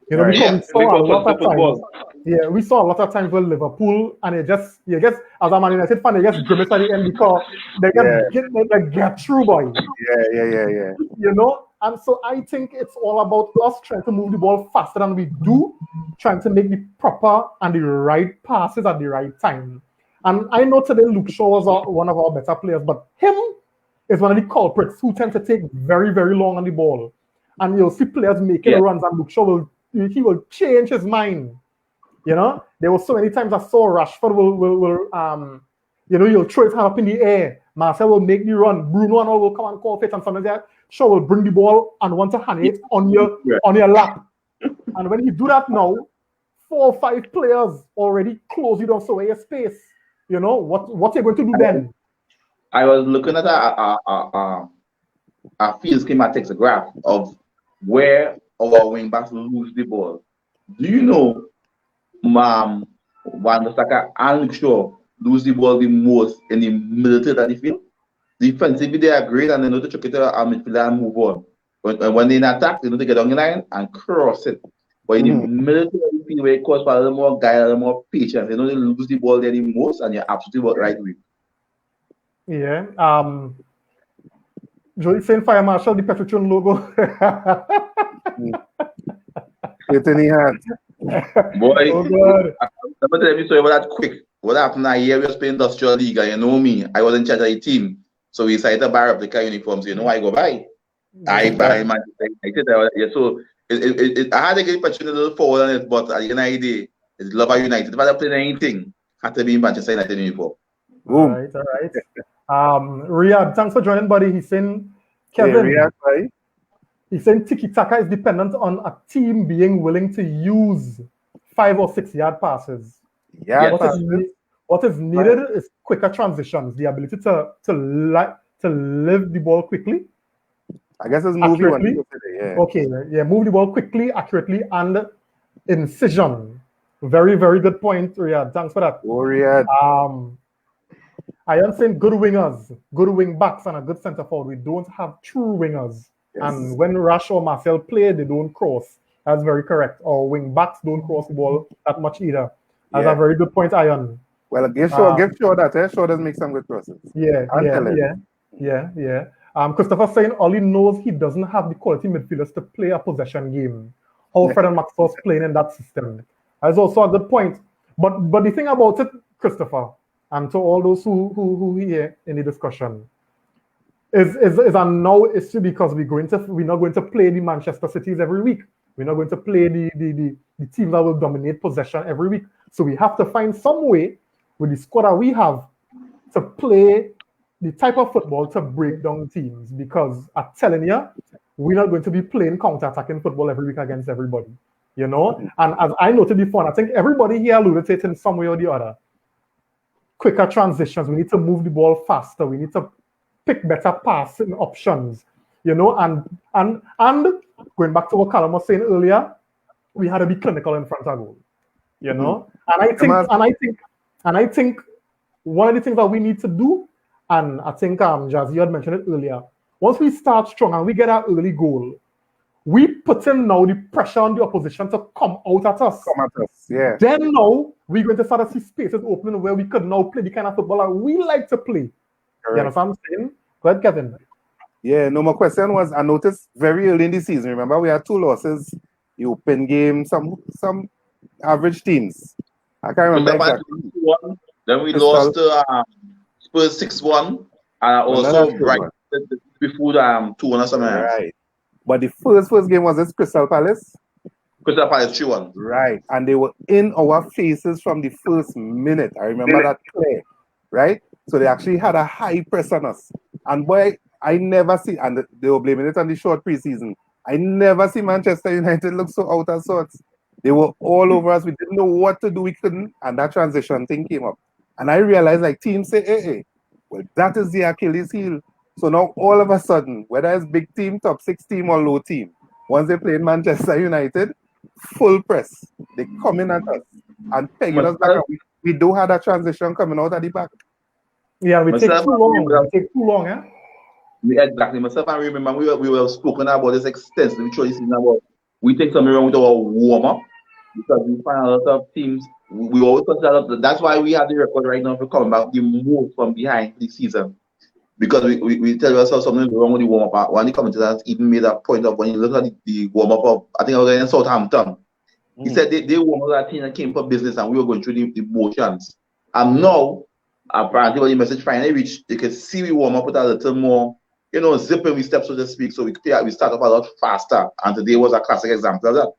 Because we saw a lot of times. Yeah, we saw a lot of times with Liverpool, and you just as a Man United fan, they just grimace at the end because they get through, boy. Yeah. And so I think it's all about us trying to move the ball faster than we do, trying to make the proper and the right passes at the right time. And I know today Luke Shaw was one of our better players, but him is one of the culprits who tend to take very, very long on the ball. And you'll see players making runs, and Luke Shaw will change his mind. There were so many times I saw Rashford will you'll throw his hand up in the air. Marcel will make the run. Bruno and all will come and call it, and sometimes Shaw will bring the ball and want to hand it on your lap. And when you do that now, 4 or 5 players already close you down so your space. What you're going to do then? I was looking at a field schematics, a graph of where our wing backs lose the ball. Do you know, Van der Sar and Luke Shaw lose the ball the most in the middle third of the field? Defensively, they are great and they know to chuck it to our midfielder and move on. When they in attack, they know to get on the line and cross it. But in the middle third of the field, where it calls for a little more guile, a little more patience, they know they lose the ball there the most, and you're absolutely right with. Yeah. Joey saying Fire Marshal, the Petruccian logo. It's in the hand. Boy, oh God. I'm going to tell you story about that quick. What happened a year we was playing Industrial League, and you know me, I was in charge of the team. So we decided to buy replica uniforms. You know I go buy? I buy Manchester United. So I had to get Petruccian a little forward on it, but at the end of the day, it's love of United. If I don't play anything, had to be in Manchester United uniform. All right. Riyadh, thanks for joining, buddy. He's saying, Kevin, Riyadh, right? He's saying tiki-taka is dependent on a team being willing to use 5 or 6 yard passes. Yeah. What is needed is quicker transitions, the ability to live the ball quickly. I guess it's movie one. Okay, move the ball quickly, accurately, and incision. Very, very good point, Riyadh. Thanks for that. Riyadh. I am saying good wingers, good wing backs, and a good centre forward. We don't have true wingers. Yes. And when Rash or Marcel play, they don't cross. That's very correct. Or wing backs don't cross the ball that much either. That's a very good point, Ian. Well, give Shaw that. Shaw does make some good crosses. Yeah. Christopher saying Ollie knows he doesn't have the quality midfielders to play a possession game. How Fred and Maxwell's playing in that system. That's also a good point. But the thing about it, Christopher, and to all those who hear in the discussion, is a now issue because we're not going to play the Manchester Cities every week. We're not going to play the teams that will dominate possession every week. So we have to find some way with the squad that we have to play the type of football to break down teams, because I'm telling you, we're not going to be playing counter-attacking football every week against everybody. And as I noted before, and I think everybody here alluded to it in some way or the other, quicker transitions. We need to move the ball faster. We need to pick better passing options, and going back to what Callum was saying earlier, we had to be clinical in front of goal, and I think one of the things that we need to do, and I think Jazzy had mentioned it earlier, once we start strong and we get our early goal, we put in now the pressure on the opposition to come out at us. Yeah. Then now we're going to start to see spaces opening where we could now play the kind of football that we like to play. Correct. You know what I'm saying? Go ahead, Kevin. Yeah, no, my question was, I noticed very early in the season, remember we had 2 losses, the open game, some average teams. I can't remember exactly. Then we lost to Spurs 6-1, and also right before 2-1 or something. Right. But the first game was this Crystal Palace. Crystal Palace 3-1. Right. And they were in our faces from the first minute. I remember that clear. Right? So they actually had a high press on us. And boy, I never see, and they were blaming it on the short preseason. I never see Manchester United look so out of sorts. They were all over us. We didn't know what to do. We couldn't. And that transition thing came up. And I realized, like, teams say, hey, well, that is the Achilles heel. So now all of a sudden, whether it's big team, top 6 team, or low team, once they play in Manchester United, full press. They come in at us and pegging us back. We do have that transition coming out at the back. Yeah, we take too long. We take too long, eh? Exactly. Myself, I remember we were spoken about this extensively through this season about we take something wrong with our warm-up because we find a lot of teams, we always consider that's why we have the record right now for coming back the most from behind this season. Because we tell ourselves something wrong with the warm-up. One of the commentators even made a point of when you look at the warm-up of, I think I was in Southampton. He said they warm up that team that came for business and we were going through the motions. And now, apparently when the message finally reached, you can see we warm up with a little more, zipping we step, so to speak. So we start up a lot faster. And today was a classic example of that.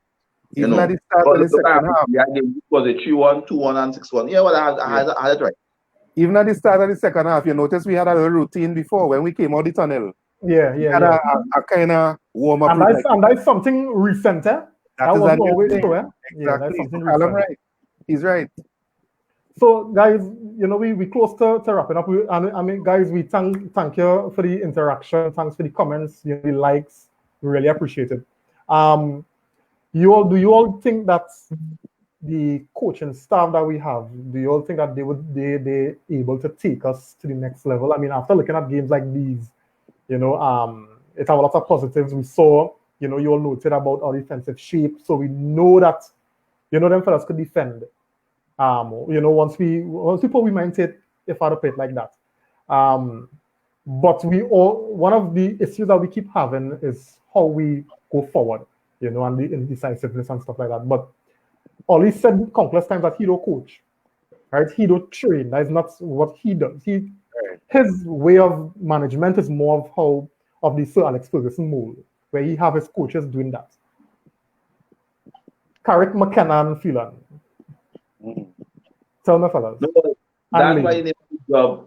Even at the start of the second half. It was a 3-1, 2-1, and 6-1. Yeah, well, I had it right. Even at the start of the second half, you notice we had a little routine before when we came out the tunnel. Yeah. A kind of warm-up. And that's something recent, eh? That wasn't always so, eh? Exactly. Yeah, that's something recent. Right. He's right. So, guys, we close to wrapping up. I mean, guys, we thank you for the interaction. Thanks for the comments, the likes. We really appreciate it. Do you all think that the coaching staff that we have, do you all think that they able to take us to the next level? I mean, after looking at games like these, it have a lot of positives. We saw, you all noted about our defensive shape, so we know that, them fellas could defend. Once we put we mindset if I put it like that. But one of the issues that we keep having is how we go forward, and the indecisiveness and stuff like that. But Ollie said countless times that he don't coach, right? He don't train. That is not what he does. His way of management is more of the Sir Alex Ferguson mold, where he have his coaches doing that. Carrick, McKenna, and Phelan. Tell me, fellas. No,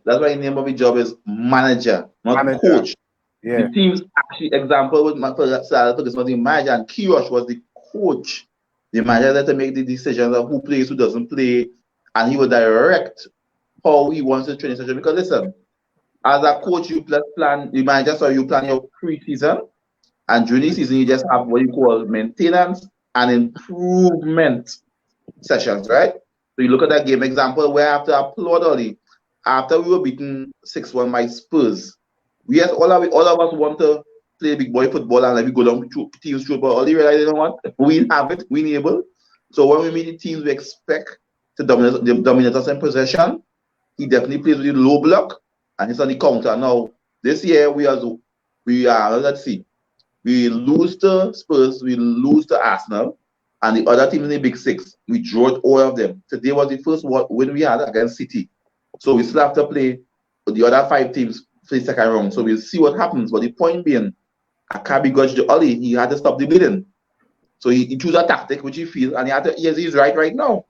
that's why the name of the job is manager, not coach. Yeah. The team's actually example with Sir Alex Ferguson was the manager, and Kiosh was the coach. The manager had to make the decisions of who plays, who doesn't play, and he will direct how he wants to train session. Because listen, as a coach, you plan the manager, so you plan your pre-season, and during the season you just have what you call maintenance and improvement sessions, right? So you look at that game example where after applaud Ollie, after we were beaten 6-1 by Spurs, all of us want to play big boy football and we go down teams through, but Ollie realized, we have it, we enable. So when we meet the teams we expect to dominate us in possession, he definitely plays with the low block and he's on the counter. Now this year we are let's see, we lose to Spurs, we lose to Arsenal, and the other team in the Big Six, we drew all of them. Today was the first win we had against City. So we still have to play the other 5 teams for the second round. So we'll see what happens. But the point being, I can't begrudge to Ollie. He had to stop the bleeding. So he chose a tactic which he feels, and he's right now.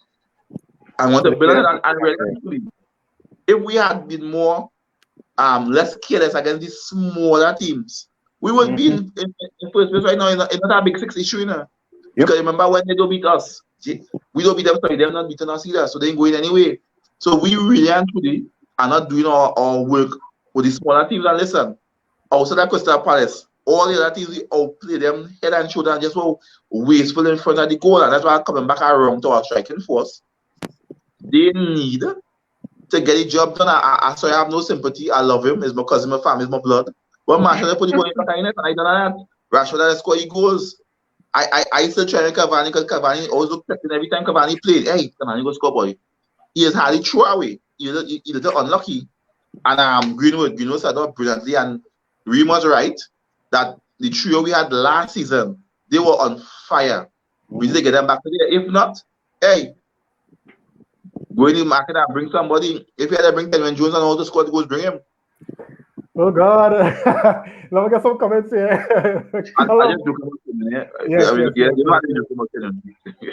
I want to build on and realistically, if we had been more less careless against these smaller teams, we would be in first place right now. It's not a Big Six issue, Because remember when they don't beat us, we don't beat them, sorry, they're not beating us either, so they ain't going anyway. So we really and truly are not doing our work with the smaller teams. And listen, outside of Crystal Palace, all the other teams, we outplay them head and shoulder and just were wasteful in front of the goal. And that's why I'm coming back around to our striking force. They need to get the job done. I have no sympathy. I love him. He's my cousin, my family, he's my blood. But Marshall put the goal in the net and I done that. Rashford had scored goals. I still try to Cavani because Cavani always looked threatening every time Cavani played. Hey, Cavani go score, boy. He is hardly throw away. He little unlucky. And Greenwood started off brilliantly. And Reem was right that the trio we had last season, they were on fire. We need to get them back to there. If not, hey, go in the market and bring somebody. If you had to bring Kenyon Jones and all the squad goals, bring him. Oh God. Let me get some comments here. Yeah. Yes, I mean, yes, yeah, yes, you know yes, what I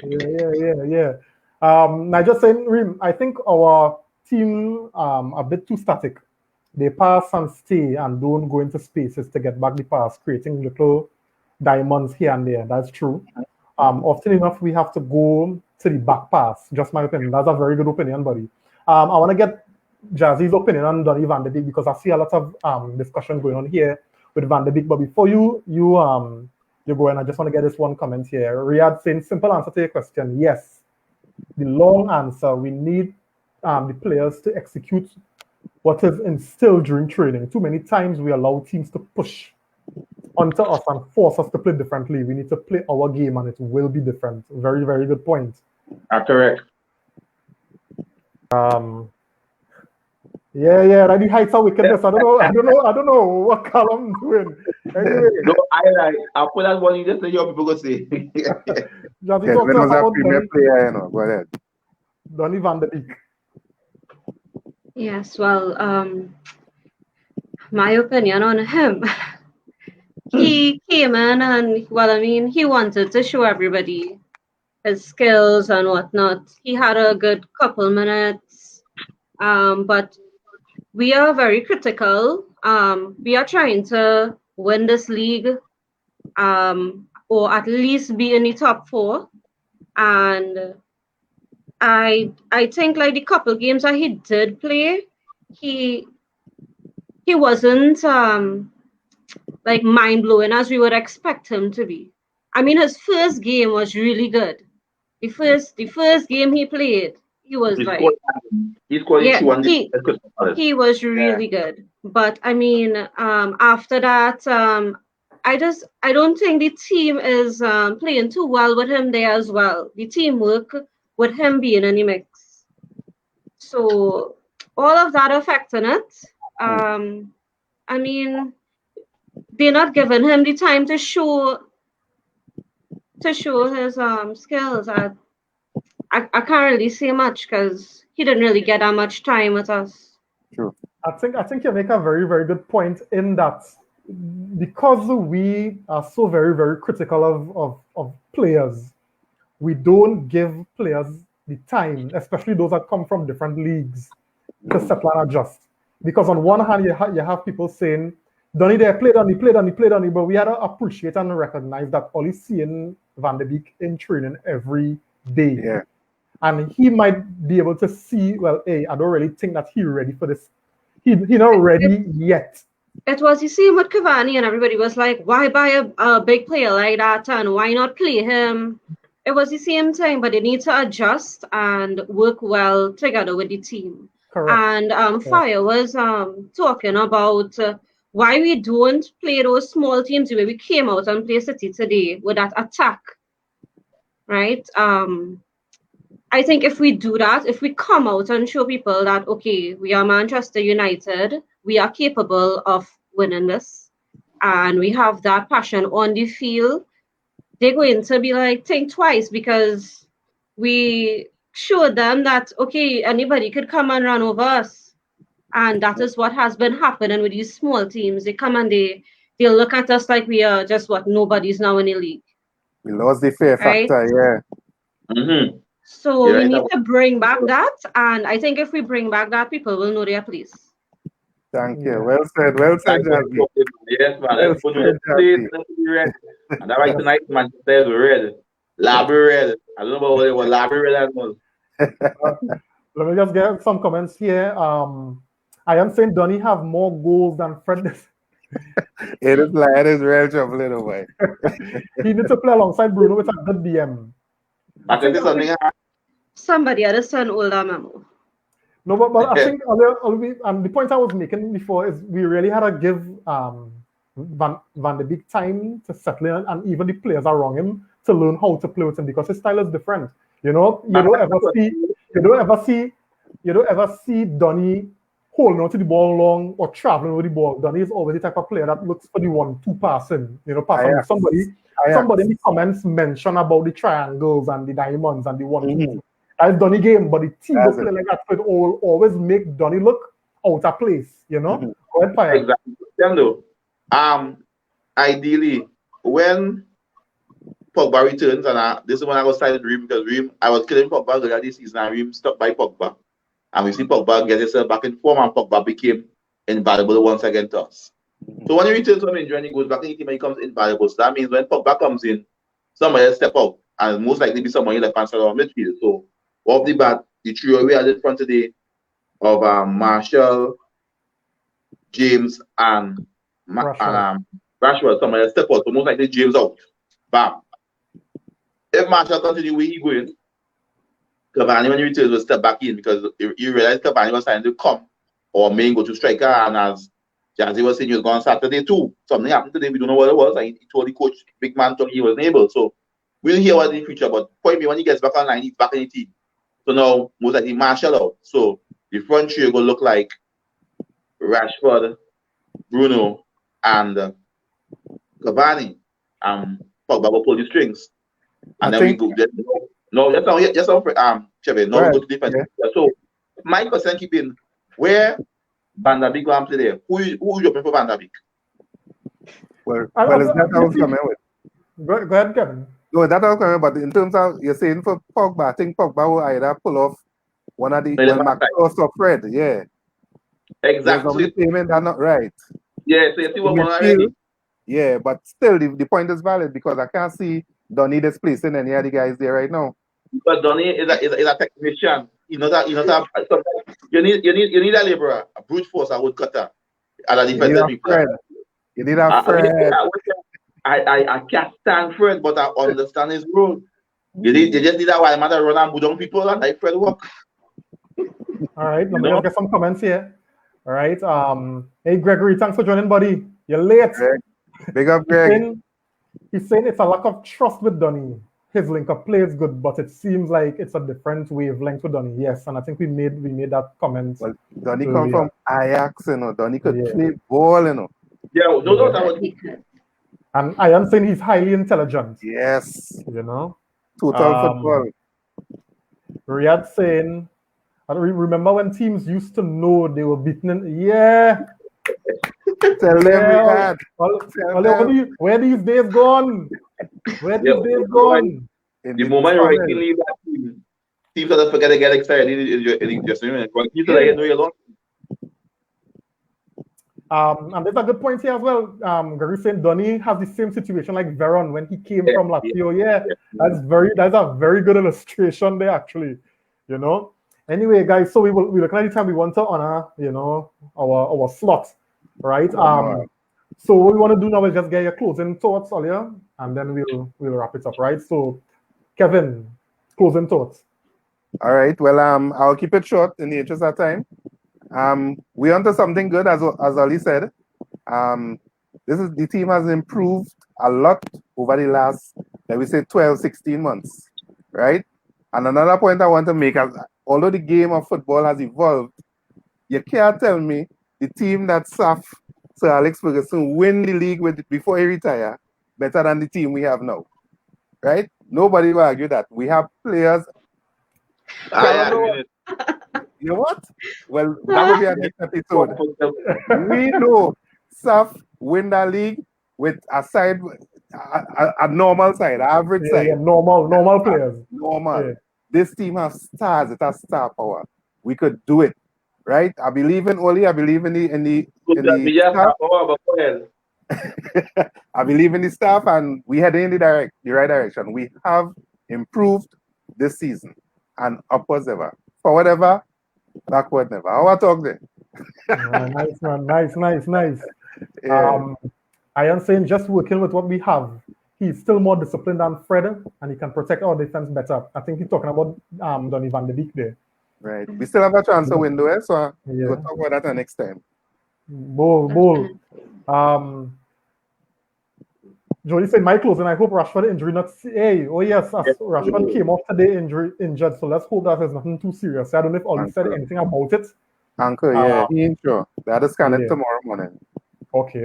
mean, you yeah. I just saying, Reem, I think our team a bit too static. They pass and stay and don't go into spaces to get back the pass, creating little diamonds here and there. That's true. Often enough, we have to go to the back pass. Just my opinion. That's a very good opinion, buddy. I want to get Jazzy's opinion on Donny Van de Beek because I see a lot of discussion going on here with Van de Beek. But before you go in, I just want to get this one comment here. Riyadh saying, simple answer to your question, yes. The long answer, we need the players to execute what is instilled during training. Too many times we allow teams to push onto us and force us to play differently. We need to play our game and it will be different. Very, very good point. correct. Yeah, that the heights of wickedness. I don't know what Callum doing. Anyway, No, I put that one in just to hear people go say. Jazzy Kevin talk to us was a about premier player, you know. Go ahead. Donny Van de Beek. Yes, well, my opinion on him. He came in and, well, I mean, he wanted to show everybody his skills and whatnot. He had a good couple minutes, but we are very critical. We are trying to win this league, or at least be in the top 4. And I think like the couple games that he did play, he wasn't like mind blowing as we would expect him to be. I mean, his first game was really good. The first game he played, he was like, He scored yeah, 2 he was really good. But I mean, after that, I don't think the team is playing too well with him there as well. The teamwork with him being in the mix. So all of that affecting it. I mean, they're not giving him the time to show his skills. I can't really say much because he didn't really get that much time with us. True. I think you make a very, very good point in that because we are so very, very critical of players, we don't give players the time, especially those that come from different leagues, to settle and adjust. Because on one hand, you have people saying, Donny there played on it, but we had to appreciate and recognize that only seeing Van de Beek in training every day. Yeah. And he might be able to see, well, hey, I don't really think that he's ready for this. He's not ready yet. It was the same with Cavani, and everybody was like, why buy a big player like that and why not play him? It was the same thing, but they need to adjust and work well together with the team. Correct. And Fire was talking about why we don't play those small teams the way we came out and play City today with that attack, right? I think if we do that, if we come out and show people that, okay, we are Manchester United, we are capable of winning this, and we have that passion on the field, they're going to be like, think twice because we showed them that, okay, anybody could come and run over us. And that is what has been happening with these small teams. They come and they look at us like we are just what, nobody's now in the league. We lost the fear Right? factor, yeah. Mm-hmm. So we need to bring back that, and I think if we bring back that, people will know their place. Thank you. Well said, Jazzy. Yes, man. Well Let's put said, let's be ready. And that's why tonight, Manchester is red. Labby red. I don't know about what Labby red was. Let me just get some comments here. I am saying Donny have more goals than Fred. It is like it is real trouble in a way. He needs to play alongside Bruno with a good DM. I think there's something. Somebody had to send older memo. No, but I think the point I was making before is we really had to give Van de Beek time to settle in, and even the players around him to learn how to play with him because his style is different. You know, you don't ever see Donny holding on to the ball long or traveling with the ball. Donny is always the type of player that looks for the 1-2 passing. You know, passing somebody in the comments mentioned about the triangles and the diamonds and the 1-2. That's Donny game, but the team will play like that. So it will always make Donny look out of place. You know, Go ahead, Fire. Exactly. Ideally, when Pogba returns, and this is when I was started Reem because Reem, I was killing Pogba earlier this season, and Reem stuck by Pogba. And we see Pogba get himself back in form, and Pogba became invaluable once again to us. So when he returns from injury and he goes back in the team, he becomes invaluable. So that means when Pogba comes in, somebody else step out, and most likely be somebody left hand side of midfield. So off the bat, the trio we had in front today of Marshall, James, and Rashford, somebody else step out. So most likely James out. Bam. If Marshall continue where he going, Cavani when he returns will step back in because you realize Cavani was trying to come or main go to striker, and as Jazzy was saying he was going on Saturday too. Something happened today, we don't know what it was. And he told the coach, big man told he wasn't able. So we'll hear what in the future, but point me when he gets back online, he's back in the team. So now most likely Marshall out. So the front three will look like Rashford, Bruno, and Cavani. Pogba will pull the strings. And then we go there. No, that's how Chevy. Now we go to defense. Yeah. So my question keeping where Van der Beek go and play there. Who you jumping for Van der Beek? Well, is that I was coming with? Go ahead, Kevin. No, that I was coming. But in terms of you're saying for Pogba, I think Pogba will either pull off one of the Max or Fred. Yeah, exactly. Payment are not right. Yeah, so you see what one already. Yeah, but still the point is valid because I can't see Donny displacing any of the guys there right now. But Donny is a technician. You need a laborer, a brute force, a woodcutter, and a defensive midfielder. You need a friend. I can't stand Fred, but I understand his role. You just need a while man to run and budong people and like Fred work. All right, let me get some comments here. All right. Hey Gregory, thanks for joining, buddy. You're late. Greg. Big up, Greg. He's saying it's a lack of trust with Donny. His link-up play is good, but it seems like it's a different wavelength with Donny. Yes, and I think we made that comment. Well, Donny come from Ajax, you know. Donny could play ball, you know. Yeah, no doubt about it. And I am saying he's highly intelligent. Yes. You know? Total football. Riyadh saying, I remember when teams used to know they were beaten. Yeah. Tell them, where these days gone? Where these days gone? The moment right you leave that team, teams don't forget to get excited in your dressing room. You feel like you know you're lost. And there's a good point here as well. Gary saying Donny has the same situation like Veron when he came from Lazio. Yeah, that's a very good illustration there actually. You know. Anyway, guys, so we look at the time we want to honor, you know, our slot. Right. So what we want to do now is just get your closing thoughts, Olia, and then we'll wrap it up, right? So, Kevin, closing thoughts. All right. Well, I'll keep it short in the interest of time. We're onto something good, as Ali said. The team has improved a lot over the last, let me say, 12, 16 months, right? And another point I want to make, although the game of football has evolved, you can't tell me the team that Sir Alex Ferguson win the league with before he retire better than the team we have now, right? Nobody will argue that. We have players. You know what? Well, that will be our next episode. We know Saf win that league with a side, a normal side, average side. Yeah, normal players. Normal. Yeah. This team has stars. It has star power. We could do it. Right, I believe in Oli. I believe in the staff. I believe in the staff, and we head in the right direction. We have improved this season, and upwards ever. Forward ever, backward never. How I talk there? Nice, man. Nice. Yeah. I am saying just working with what we have. He's still more disciplined than Fred, and he can protect our defense better. I think he's talking about Donny van de Beek there. Right. We still have a transfer window, so we'll talk about that next time. Bull. Jody said, my closing, I hope Rashford injury not... Rashford came off today injured, so let's hope that there's nothing too serious. I don't know if Ollie said anything about it. Uncle, he ain't sure. They had to scan it tomorrow morning. Okay.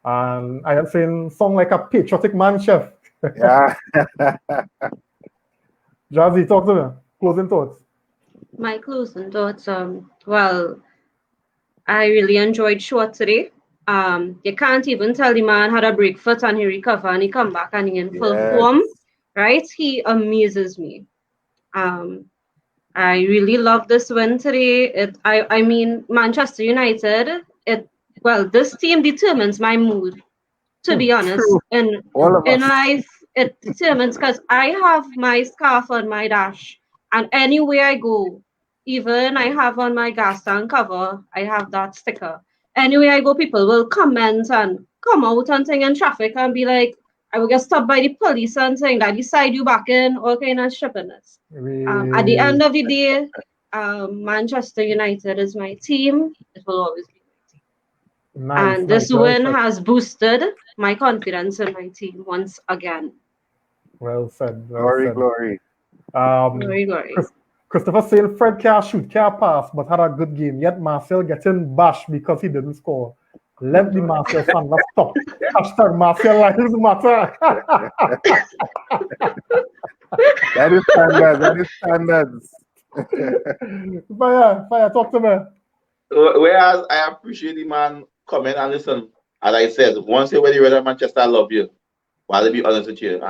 And I am saying, song like a patriotic man, chef. Yeah. Jazzy, talk to me. Closing thoughts. My closing thoughts, well, I really enjoyed short today. You can't even tell the man had a break foot and he recover and he come back and he in full form, right? He amazes me. I really love this win today. I mean, Manchester United. This team determines my mood. To be honest, True. in All of us. life, it determines because I have my scarf on my dash, and anywhere I go, even I have on my gas tank cover, I have that sticker. Anywhere I go, people will comment and come out and thing in traffic and be like, I will get stopped by the police and saying that decide you back in, all kind of shippiness. At the end of the day, Manchester United is my team. It will always be my team. Nice, And this well win said. has boosted my confidence in my team once again. Well said. Well Glory, said. glory. Glory, glory. Christopher saying Fred can't shoot, can't pass, but had a good game. Yet Marcel getting bashed because he didn't score. Let the Marcel fan stop. Hashtag Marcel lives matter. That is standards. That is standards. Fire, talk to me. Whereas I appreciate the man comment and listen. As I said, once you when you read Manchester, I love you. Well, I'll be honest with you.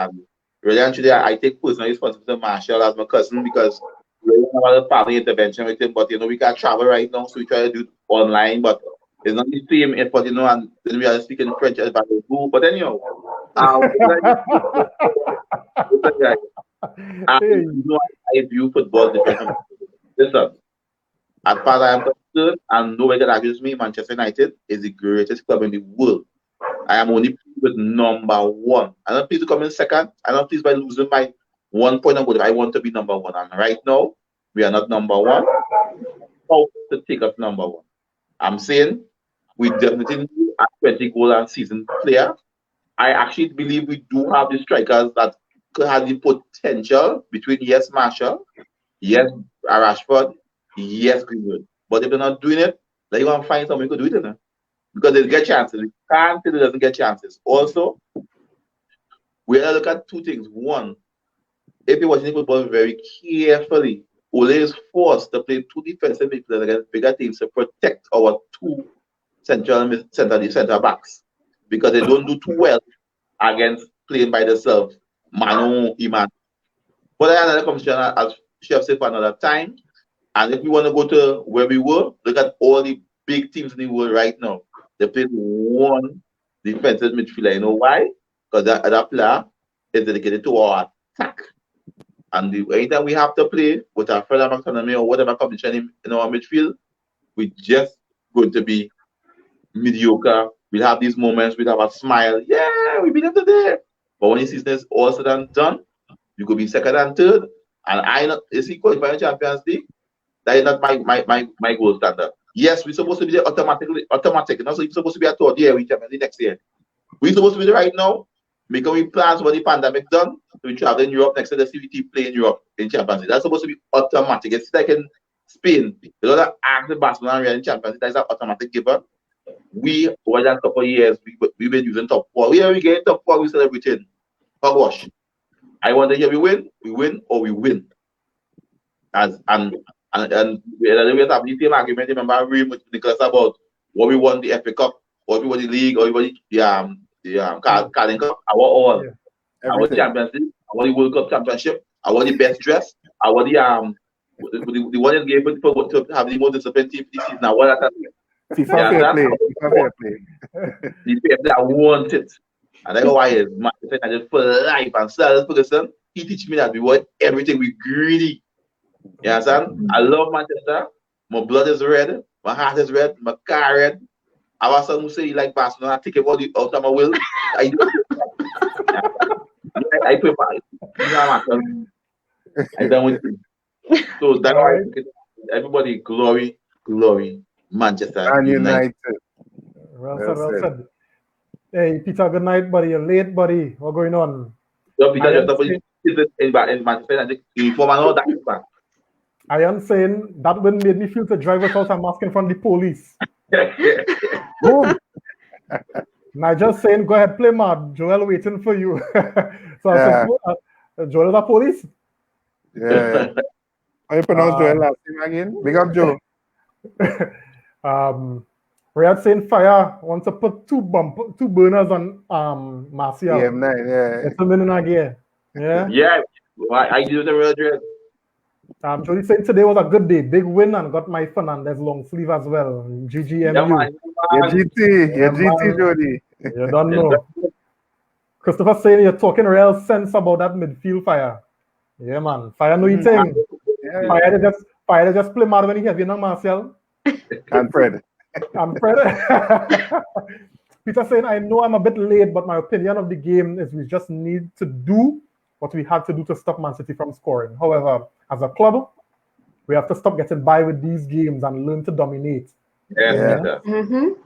Really and truly, I take personal responsibility to Marshall as my cousin because we don't have a family intervention with him. But we can't travel right now, so we try to do it online. But it's not the same effort, and then we are speaking French as bad as who. But anyhow, I view football differently. Listen, as far as I am concerned, and nobody can argue with me, Manchester United is the greatest club in the world. I am only pleased with number one. I'm not pleased to come in second. I'm not pleased by losing by 1 point on goal. I want to be number one. And right now, we are not number one. How to take us number one? I'm saying we definitely need a 20-goal and season player. I actually believe we do have the strikers that could have the potential between yes, Marshall, yes, Rashford, yes, Greenwood. But if they're not doing it, then you want to find somebody who could do it. Because they get chances. We can't say they doesn't get chances. Also, we have to look at two things. One, if you're watching football very carefully, Ole is forced to play two defensive midfielders against bigger teams to protect our two center backs. Because they don't do too well against playing by themselves. Manu, Iman. But I have another conversation as Chef said for another time. And if we want to go to where we were, look at all the big teams in the world right now. They played one defensive midfielder. You know why? Because that other player is dedicated to our attack. And anytime we have to play with our further autonomy or whatever competition in our midfield, we just going to be mediocre. We'll have these moments, we'll have a smile. Yeah, we beat them today. But when the season is all said and done, you could be second and third. And is he qualifying Champions League? That is not my goal standard. Yes, we're supposed to be there automatic. And also, we're supposed to be a third year, we Champions League next year. We're supposed to be there right now, making we plans when the pandemic done. So we travel in Europe next year, the CVT play in Europe in Champions League. That's supposed to be automatic. It's like in Spain. The other ask the Barcelona and Real in Champions League, that's an automatic giver. We, over that couple of years, we've been using top four. We get top four, we celebrating. Hogwash. I want to hear we win, or we win. And we have the same argument. Remember, we with Nicholas about what we won the FA Cup, what we won the league, or we won the Carling Cup. Our all, our Champions League, our World Cup championship, our the best dress, our the one that gave it to have the most disciplined team this season. Now what that FIFA fair play. FIFA fair play. The fair play I want it, and I know why is Manchester United for life. And Sir Ferguson, he teach me that we want everything. We greedy. You understand? I love Manchester. My blood is red. My heart is red. My car red. I have someone who say he like Barcelona. I take him out of my will. I do. I prepare. I don't want to. So that's why everybody glory, Manchester And United. Well said. Hey, Peter, good night, buddy. You're late, buddy. What's going on? So Peter, in Manchester and the uniform and all that. I am saying that wouldn't made me feel to drive us out. I'm asking from the police. Boom. Nigel saying, go ahead, play mad. Joel waiting for you. So I said, Joel is a police? Yeah. How you pronounce Joel last name again? Big up, Joe. Riyadh saying Fire wants to put two burners on Martial. EM9, yeah. It's a minute again. Yeah. Yeah, I do the real dread. Jody saying today was a good day. Big win and got my Fernandez long sleeve as well. GGMU. Yeah, man. Your GT, Yeah, your GT, man. Jody. You don't know. Christopher saying you're talking real sense about that midfield, Fire. Yeah, man. Fire know you thing. Yeah. Fire they just play mad when he have you know, Martial. And Fred. I'm Fred. Peter saying, I know I'm a bit late, but my opinion of the game is we just need to do what we had to do to stop Man City from scoring. However, as a club, we have to stop getting by with these games and learn to dominate. Yeah.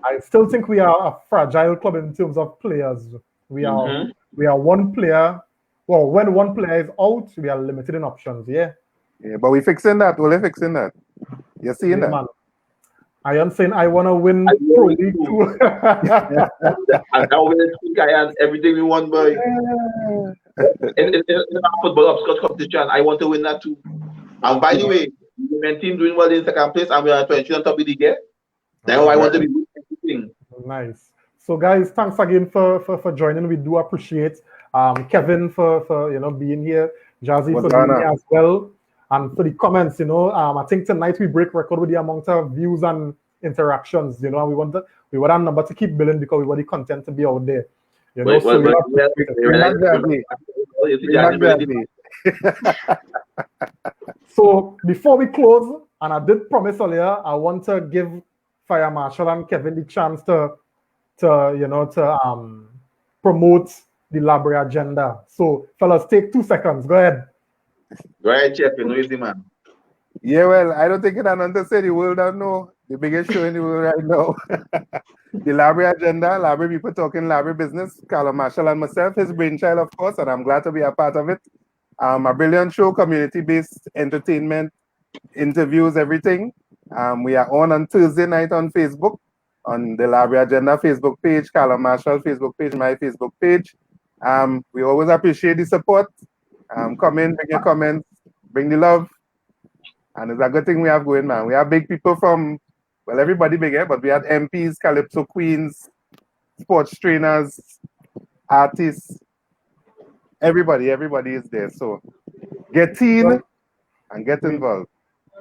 I still think we are a fragile club in terms of players. We are one player. Well, when one player is out, we are limited in options. Yeah. Yeah, but we fixing that. We're fixing that. You're seeing that. Man. I am saying I want to win Pro League 2. And now we and everything we want, boy. In our football upscotch competition, I want to win that too. And by the way, the men team doing well in second place, and we are 20 on top of the league. Now I want to be winning everything. Nice. So guys, thanks again for joining. We do appreciate Kevin for being here, Jazzy for being here as well, and for the comments. I think tonight we break record with the amount of views and interactions. And we want our number to keep building because we want the content to be out there. So before we close, and I did promise earlier, I want to give Fire Marshal and Kevin the chance to promote the library agenda. So fellas, take 2 seconds. Go ahead. Go ahead, Chef. You know easy, man. Yeah, well, I don't think it's to say the world don't know. The biggest show in the world right now. The library agenda, library people talking library business, Callum Marshall and myself, his brainchild, of course, and I'm glad to be a part of it. A brilliant show, community-based entertainment, interviews, everything. We are on Thursday night on Facebook, on the library agenda Facebook page, Callum Marshall Facebook page, my Facebook page. We always appreciate the support. Come in, bring your comments, bring the love. And it's a good thing we have going, man. We have big people from, well, everybody big, but we had MPs, Calypso Queens, sports trainers, artists. Everybody is there. So get in and get involved.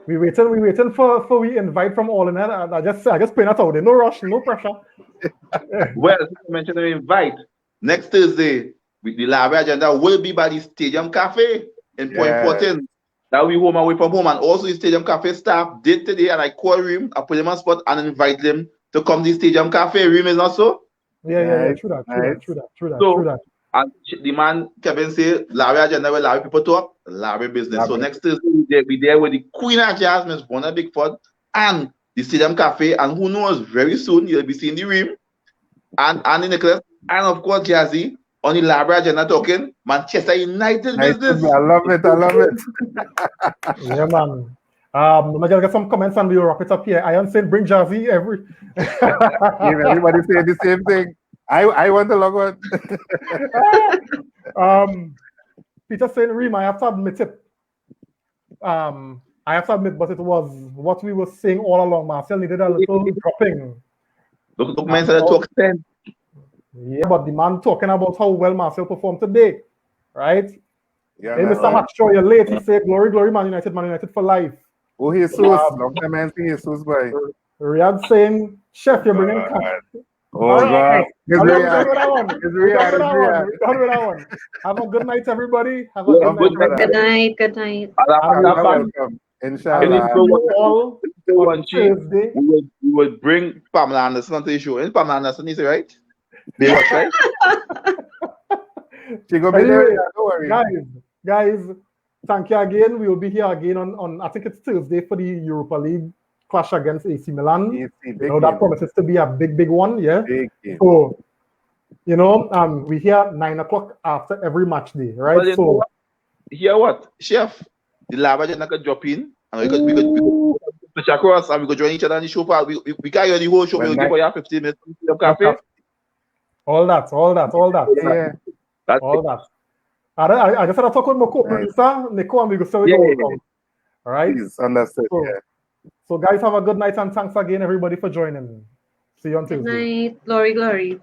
We waiting for we invite from all in that. I just put that out there. No rush, no pressure. Well, as you mentioned, we invite next Thursday. The library agenda will be by the Stadium Cafe in Point 14. That we home away from home, and also the Stadium Cafe staff did today, and I call him, I put him on spot and invite them to come to the Stadium Cafe. Rim is not so? Yeah. True that. And the man Kevin say, library agenda will library people talk, library business. So next Thursday we there with the Queen of Jazz, Miss Bona Bigford, and the Stadium Cafe, and who knows, very soon you'll be seeing the Rim and Andy Nicholas, and of course Jazzy on the library agenda talking Manchester United business. I love it. Yeah, man. I just get some comments and we'll wrap it up here. I am saying bring Jazzy every. Everybody say the same thing. I want to log on. Peter saying, Reem, I have to admit it. But it was what we were saying all along. Marcel needed a little dropping. Look, man said talk 10. Yeah, but the man talking about how well Marcel performed today, right? Yeah. Hey, Mr. Max, you're late. He said, glory, Man United for life. Oh, Jesus. Long time I see Jesus, boy. Riyadh saying, Chef, you're bringing Oh, God. It's Riyadh. Have a good night, everybody. Have a good night. Good night. Welcome. Inshallah. Thursday. We will bring Pamela Anderson onto the show. And Pamela Anderson is right? They watch, right? She gonna be there. Don't worry. Guys, thank you again. We will be here again on I think it's Thursday for the Europa League clash against AC Milan. That promises to be a big one, yeah. So, we here 9 o'clock after every match day, right? Well, so hear what, Chef? The library agenda could drop in, and we could switch across, and we could join each other on the show. We carry on the whole show. We'll give for you 15 minutes of cafe. All that. Yeah. All that. I just had to talk with my co-producer, Nico, and we go so all right? Please, understood. So guys, have a good night and thanks again, everybody, for joining. See you on Good Tuesday. night. Glory, glory.